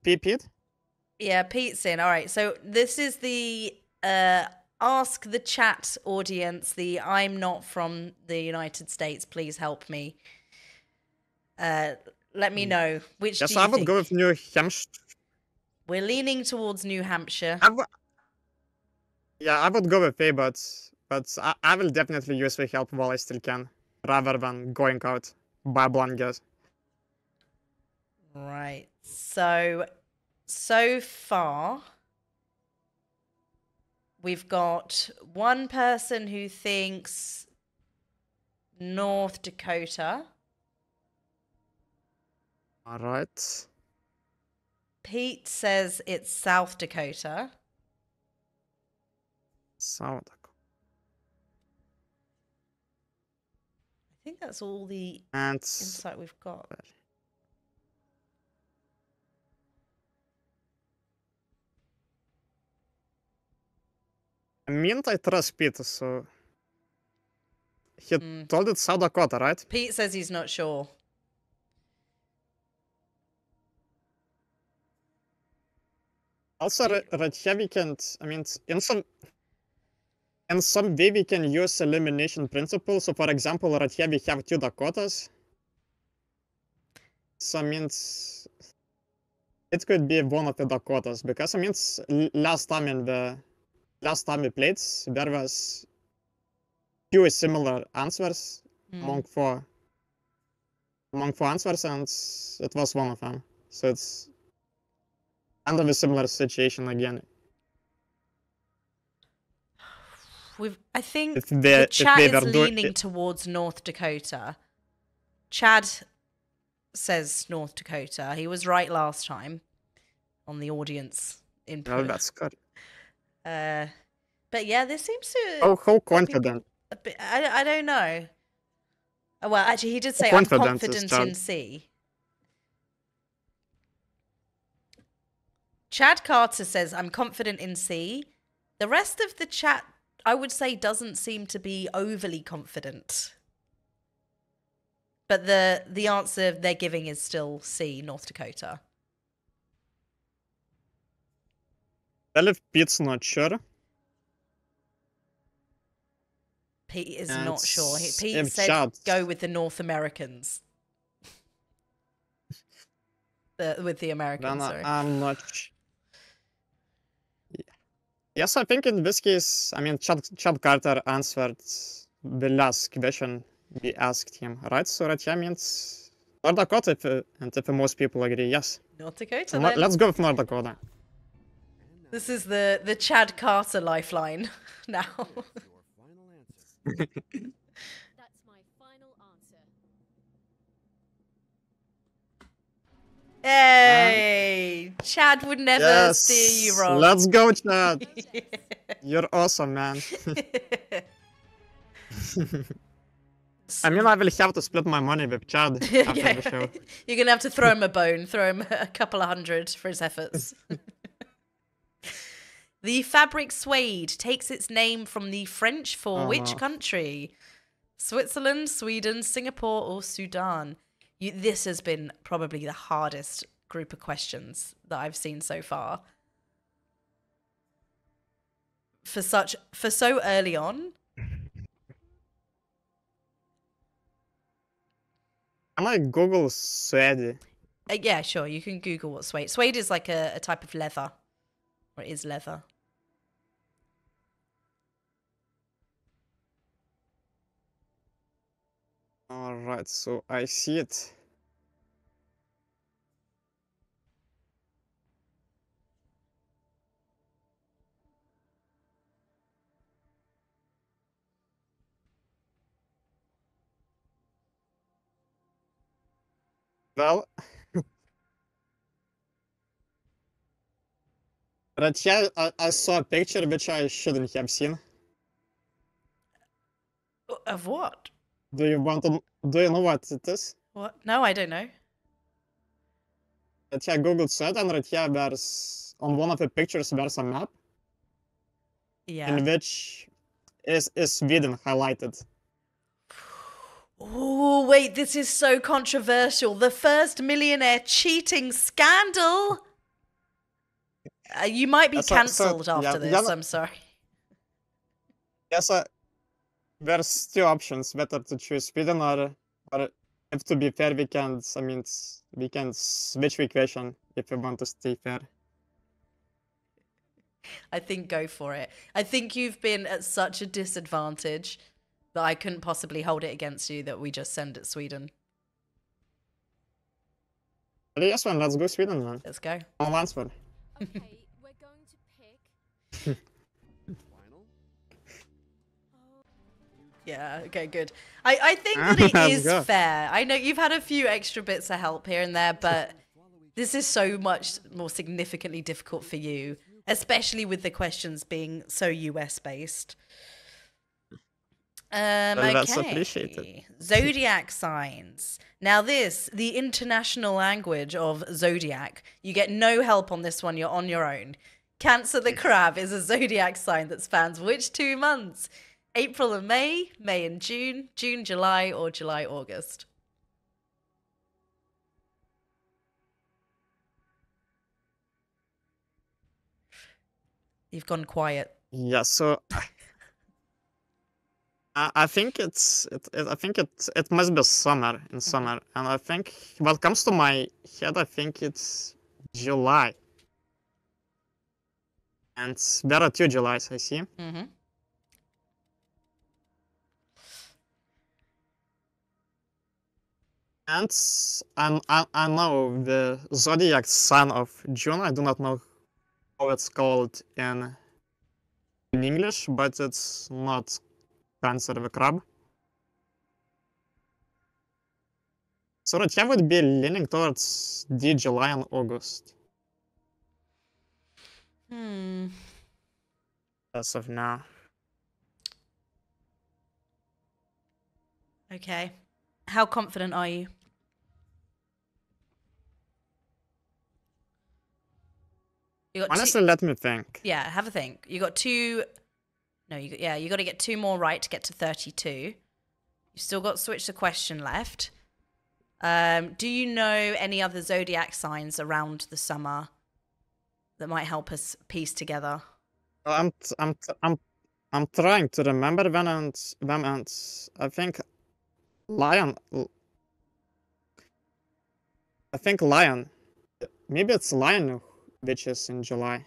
Pete? Yeah, Pete's in. All right. So this is the ask the chat audience. The I'm not from the United States. Please help me. Let me know which. Yes, do you I would think? go with New Hampshire. We're leaning towards New Hampshire. Yeah, I would go with A, but I will definitely use the help while I still can, rather than going out by blind guess. Right. So far, we've got one person who thinks North Dakota. All right. Pete says it's South Dakota. South Dakota. I think that's all the And insight we've got. I mean, I trust Peter, so he told it South Dakota, right? Pete says he's not sure. Also, right here we can, I mean, in some way we can use elimination principle. So, for example, right here we have 2 Dakotas. So, I mean, it could be one of the Dakotas because I mean, last time we played, there was 2 similar answers among four answers, and it was one of them. So it's kind of a similar situation again. I think If the they chat were is doing leaning it- towards North Dakota. Chad says North Dakota. He was right last time on the audience input. Well, that's good. But yeah, this seems to. How confident? A bit, I don't know. Oh, well, actually, he did say I'm confident is confident Chad? in C. Chad Carter says I'm confident in C. The rest of the chat, I would say, doesn't seem to be overly confident. But the answer they're giving is still C, North Dakota. Well, if Pete's not sure, Pete is And not sure. Pete if said Chad- go with the North Americans. With the Americans, then sorry. I'm not. Yes, I think in this case, I mean, Chad Carter answered the last question we asked him, right? So right here means North Dakota, and if most people agree, yes. North Dakota, So then. let's go with North Dakota. This is the Chad Carter lifeline now. Your final answer. That's my final answer. Hey! Chad would never steer you wrong. Let's go, Chad. You're awesome, man. I mean, I will have to split my money with Chad after the show. You're gonna have to throw him a bone, throw him a couple of hundred for his efforts. The fabric suede takes its name from the French for which country? Switzerland, Sweden, Singapore, or Sudan? This has been probably the hardest group of questions that I've seen so far. For so early on. Can I Google suede? Yeah, sure. You can Google what suede. Suede is like a type of leather. Or it is leather. Alright, so I see it. Well, but yeah, I saw a picture which I shouldn't have seen. Of what? Do you know what it is? What? No, I don't know. But yeah, I googled suede, and right here there's, on one of the pictures there's a map Yeah. in which is Sweden highlighted. Oh, wait, this is so controversial. The first millionaire cheating scandal. You might be cancelled after this. I'm sorry. Yes, there's two options: whether to choose Sweden or if to be fair, we can switch the equation if we want to stay fair. I think go for it. I think you've been at such a disadvantage that I couldn't possibly hold it against you that we just send it Sweden. Yes, man, let's go Sweden, man. Let's go. On answer. Okay, we're going to pick. Final? Yeah, okay, good. I think that it Let's is go. fair. I know you've had a few extra bits of help here and there, but this is so much more significantly difficult for you, especially with the questions being so US based. Well, that's Okay. appreciated. Zodiac signs. Now this, the international language of zodiac. You get no help on this one, you're on your own. Cancer the crab is a zodiac sign that spans which 2 months? April and May, May and June, June, July, or July, August? You've gone quiet. Yeah, so I think it must be summer in summer, and I think what comes to my head, I think it's July, and there are 2 Julys I see. Mm-hmm. And I know the zodiac sign of June. I do not know how it's called in English, but it's not Cancer the crab. So that I would be leaning towards the July and August as of now. Okay. How confident are you? You got Honestly, let me think. Yeah, have a think. You got 2. No, you got to get 2 more right to get to 32. You've still got switch the question left. Do you know any other zodiac signs around the summer that might help us piece together? I'm trying to remember when and I think lion. I think lion. Maybe it's lion which is in July.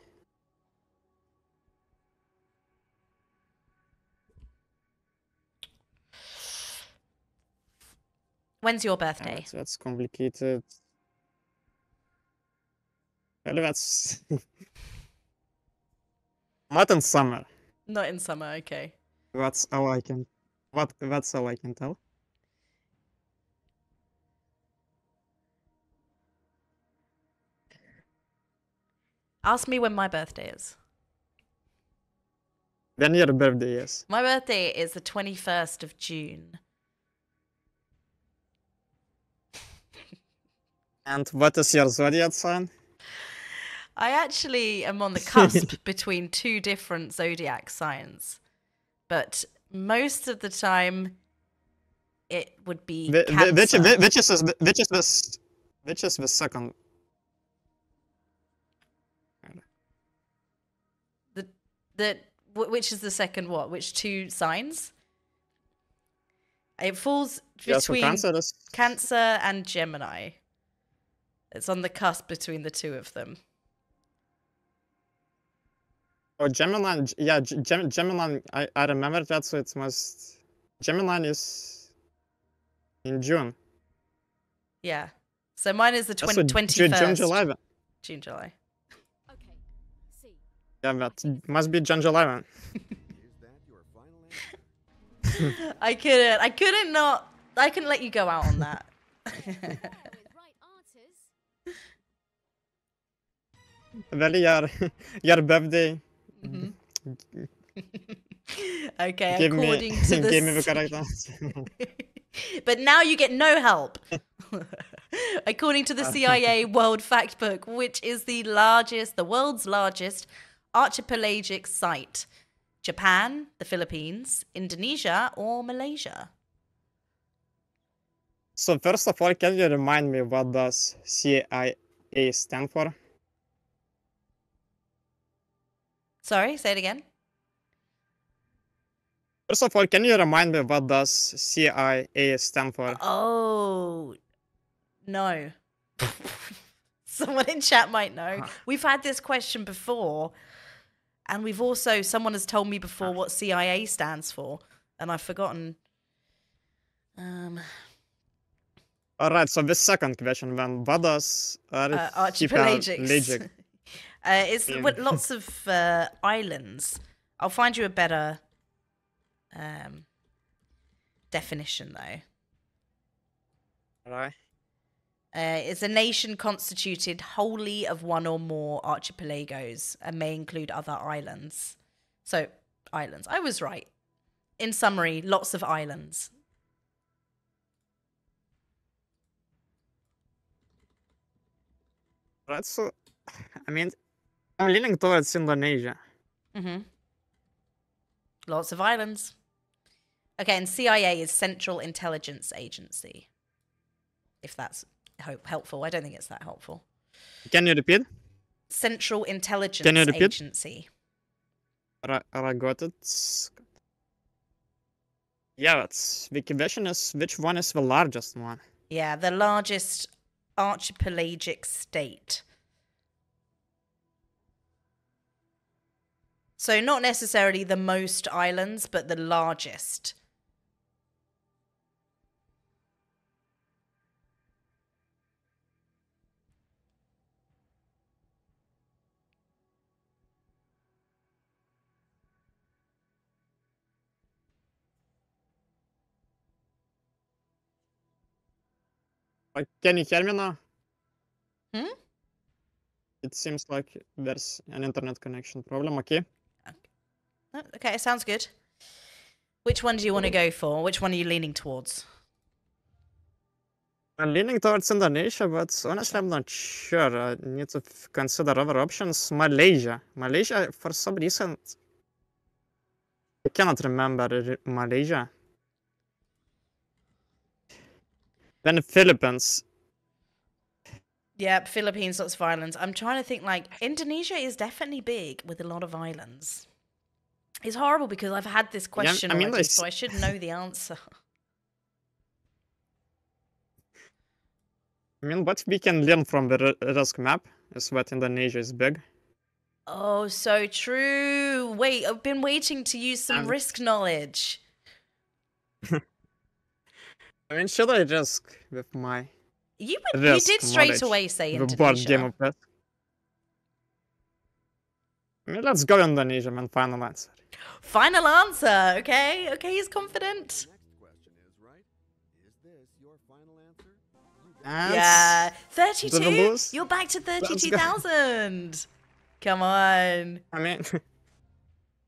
When's your birthday? That's complicated. Well, that's not in summer. Not in summer, okay. That's all I can. That's all I can tell. Ask me when my birthday is. When your birthday is. My birthday is the 21st of June. And what is your zodiac sign? I actually am on the cusp between two different zodiac signs. But most of the time, it would be Cancer. Which is the second? Which is the second what? Which two signs? It falls Yeah, so between Cancer is... Cancer and Gemini. It's on the cusp between the two of them. Oh, Gemini, yeah, Gemini, I remember that, so it must... Gemini is in June. Yeah. So mine is the That's so 21st. June, July. June, July. Okay. See. Yeah, that must be June, July. Man. Is that your final answer? I couldn't let you go out on that. With right answers. Well, your birthday. Mhm. Okay, Give me, according to give me the this. correct answer. But now you get no help. According to the CIA World Factbook, which is the world's largest archipelagic site? Japan, the Philippines, Indonesia, or Malaysia? So first of all, can you remind me what does CIA stand for? Sorry, say it again. First of all, can you remind me what does CIA stand for? Oh, no. Someone in chat might know. We've had this question before, and someone has told me before what CIA stands for, and I've forgotten. Alright, so the second question then, what does Archipelagic. It's Yeah. with lots of islands. I'll find you a better definition, though. Alright. It's a nation constituted wholly of one or more archipelagos and may include other islands. So, islands. I was right. In summary, lots of islands. Right, so, I mean, I'm leaning towards Indonesia. Mm-hmm. Lots of islands. Okay, and CIA is Central Intelligence Agency. If that's helpful. I don't think it's that helpful. Can you repeat? Central Intelligence Can you repeat? Agency. I got it. Yeah, the question is, which one is the largest one? Yeah, the largest archipelagic state. So not necessarily the most islands, but the largest. Like, can you hear me now? Hmm? It seems like there's an internet connection problem, okay? Oh, okay, sounds good. Which one do you want to go for? Which one are you leaning towards? I'm leaning towards Indonesia, but honestly, I'm not sure. I need to consider other options. Malaysia. Malaysia, for some reason, I cannot remember Malaysia. Then Philippines. Yeah, Philippines, lots of islands. I'm trying to think, like, Indonesia is definitely big with a lot of islands. It's horrible because I've had this question I mean, already, like, so I should know the answer. I mean, what we can learn from the risk map is that Indonesia is big. Oh, so true. Wait, I've been waiting to use some risk knowledge. I mean, should I risk with my You risk did straight knowledge away say the board game Indonesia. of risk? I mean, let's go Indonesia, man. Final answer. Final answer. Okay, okay, he's confident. Next question is, right? Is this your final answer? And Yeah, Did I 32. lose? You're back to Let's go. 32,000. Come on. I mean,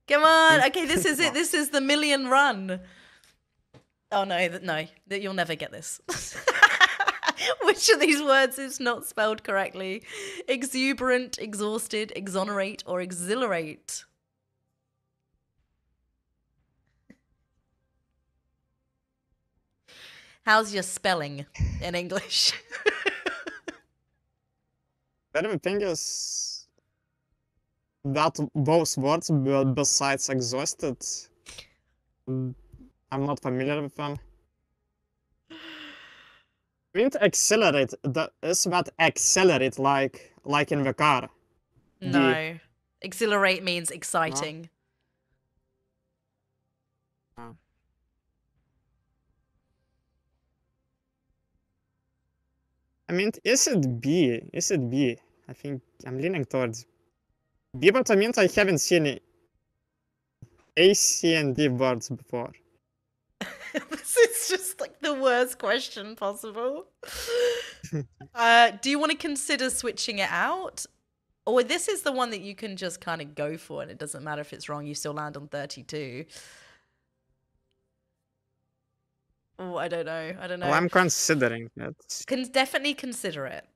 Come on. Okay, this is it. This is the million run. Oh no, that you'll never get this. Which of these words is not spelled correctly? Exuberant, exhausted, exonerate, or exhilarate? How's your spelling in English? But the thing is that both words, besides exhausted, I'm not familiar with them. I mean, to accelerate, is what accelerate like in the car. No. Exhilarate means exciting. Oh. I mean, is it B? Is it B? I think I'm leaning towards B, but I mean, I haven't seen A, C, and D words before. This is just like the worst question possible. Do you want to consider switching it out? Or this is the one that you can just kind of go for and it doesn't matter if it's wrong, you still land on 32. Oh, I don't know. Well, I'm considering it. Can definitely consider it.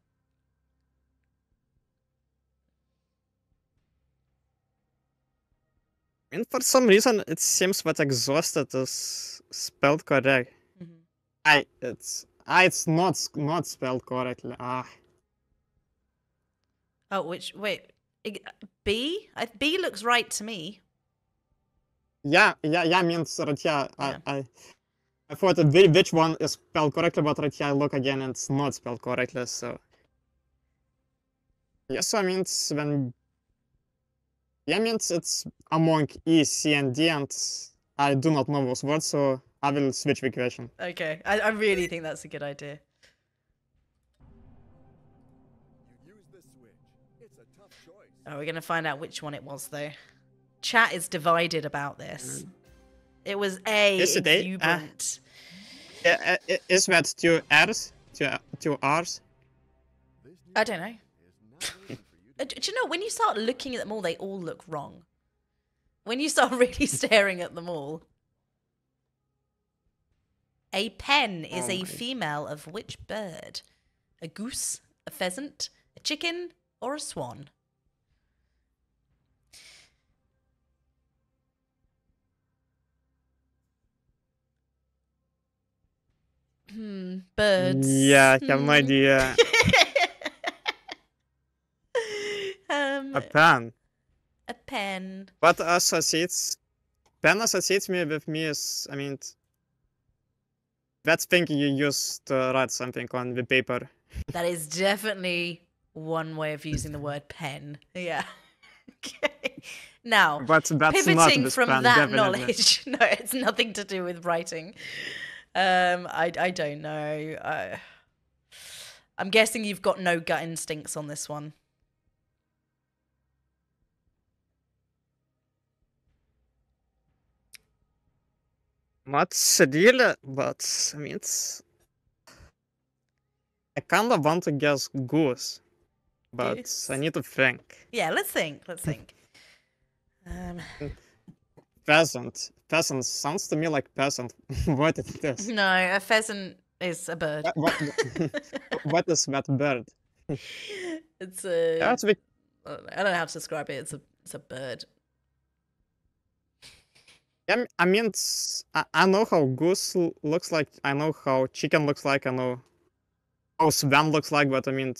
And for some reason, it seems that exhausted is spelled correct. Mhm. It's not spelled correctly. Oh, wait. B? B looks right to me. Yeah. Means right here. Yeah. I thought that which one is spelled correctly, but right here I look again and it's not spelled correctly. So yes, so I mean when means it's among E, C, and D, and I do not know those words, so I will switch the question. Okay, I really think that's a good idea. You use the switch. It's a tough choice. Oh, we're gonna find out which one it was though. Chat is divided about this. It was A. Is it A? Exuberant. Is that two R's? Two R's? This new I don't know. is not waiting for you to Do you know, when you start looking at them all, they all look wrong. When you start really staring at them all. A pen is Oh a my. female of which bird? A goose, a pheasant, a chicken, or a swan? Birds. Yeah, I have no idea. A pen. A pen. What associates? Pen associates with me is, I mean, that thing you use to write something on the paper. That is definitely one way of using the word pen. Yeah. Okay. Now, But that's pivoting not from pen, that definitely. knowledge, no, it's nothing to do with writing. I don't know. I'm guessing you've got no gut instincts on this one. Not really, but I mean, I kind of want to guess goose, but Goose? I need to think. Yeah, let's think. Let's think. Pheasant. Pheasant sounds to me like peasant. What is this? No, a pheasant is a bird. What is that bird? It's a. That's the I don't know how to describe it. It's a bird. I mean, I know how goose looks like. I know how chicken looks like. I know how swan looks like, but I mean,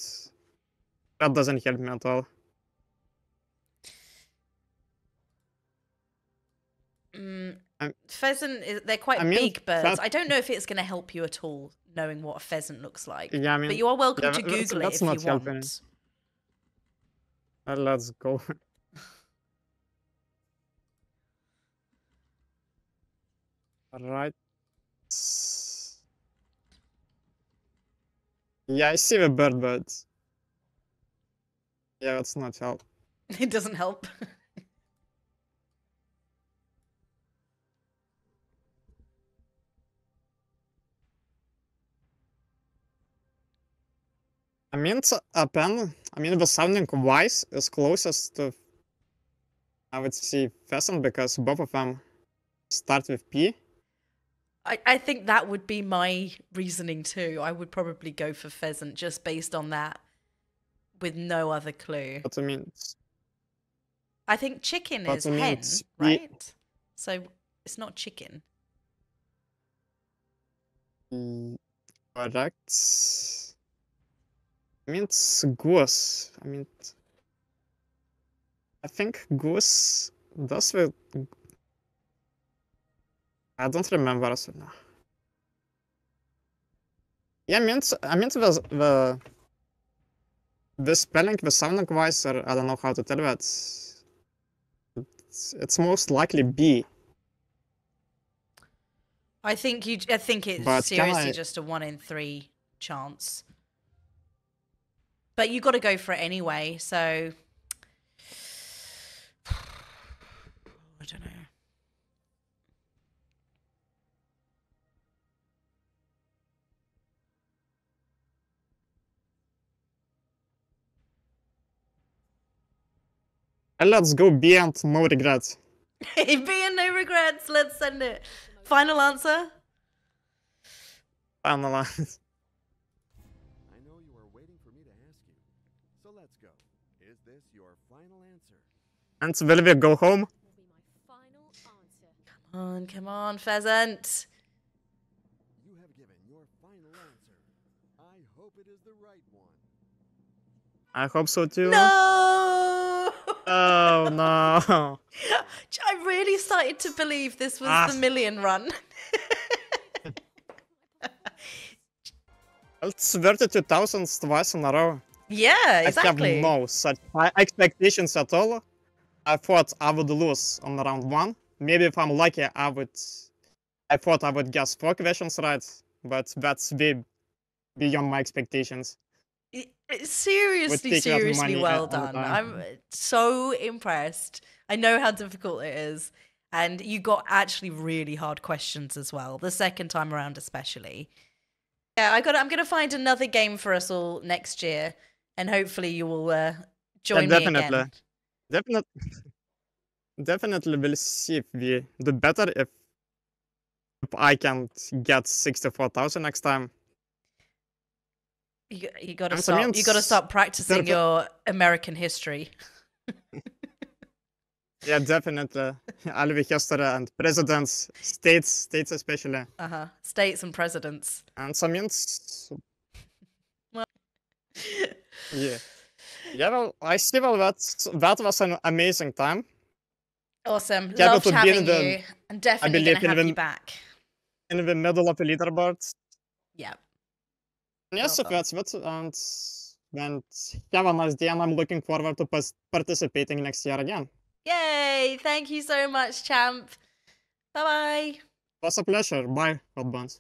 that doesn't help me at all. Pheasant they're quite I mean, big birds. that- I don't know if it's going to help you at all knowing what a pheasant looks like. Yeah, I mean, but you are welcome yeah, to Google it that's if you not helping. want. Let's go. Right. Yeah, I see the bird, but yeah, that's not help. It doesn't help. I mean, it's a pen. I mean, the sounding wise is closest to I would say pheasant because both of them start with P. I think that would be my reasoning too. I would probably go for pheasant just based on that with no other clue. But I mean, I think chicken But is I mean, hen, it's- right? So it's not chicken. correct. I mean, it's goose. I mean, I think goose does with. I don't remember. So no. Yeah, I meant the spelling, the sounding wise, or I don't know how to tell that. It's most likely B. I think it's But can seriously I- just a 1 in 3 chance. But you got to go for it anyway, so I don't know. Let's go B and no regrets. B and no regrets. Let's send it. Final answer. Finalize. I know you are waiting for me to ask you. So let's go. Is this your final answer? And will we go home? Will be my final answer. Come on, pheasant. You have given your final answer. I hope it is the right one. I hope so too. No. Oh no. I really started to believe this was Ah. the million run. It's 32,000 twice in a row. Yeah, exactly. I have no such high expectations at all. I thought I would lose on round 1. Maybe if I'm lucky, I thought I would guess 4 questions right, but that's way beyond my expectations. Seriously, take that seriously money well all the done. time. I'm so impressed. I know how difficult it is. And you got actually really hard questions as well, the second time around especially. Yeah, I'm gonna find another game for us all next year, and hopefully you will join me again. Definitely will see if we do better if I can get 64,000 next time. You got to And start. You got to Samian's start practicing perfect. your American history. Yeah, definitely. All the history and presidents, states especially. States and presidents. And Samian's. Well- Yeah. Yeah, well, I see. Well, that was an amazing time. Awesome. Yeah, Loved but to be in having the- you. I'm definitely believe gonna have in you the- back. In the middle of the leaderboard. Yeah. Yes, Well if that's it. And have a nice day. And I'm looking forward to participating next year again. Yay! Thank you so much, champ. Bye bye. It was a pleasure. Bye, Hotbunz.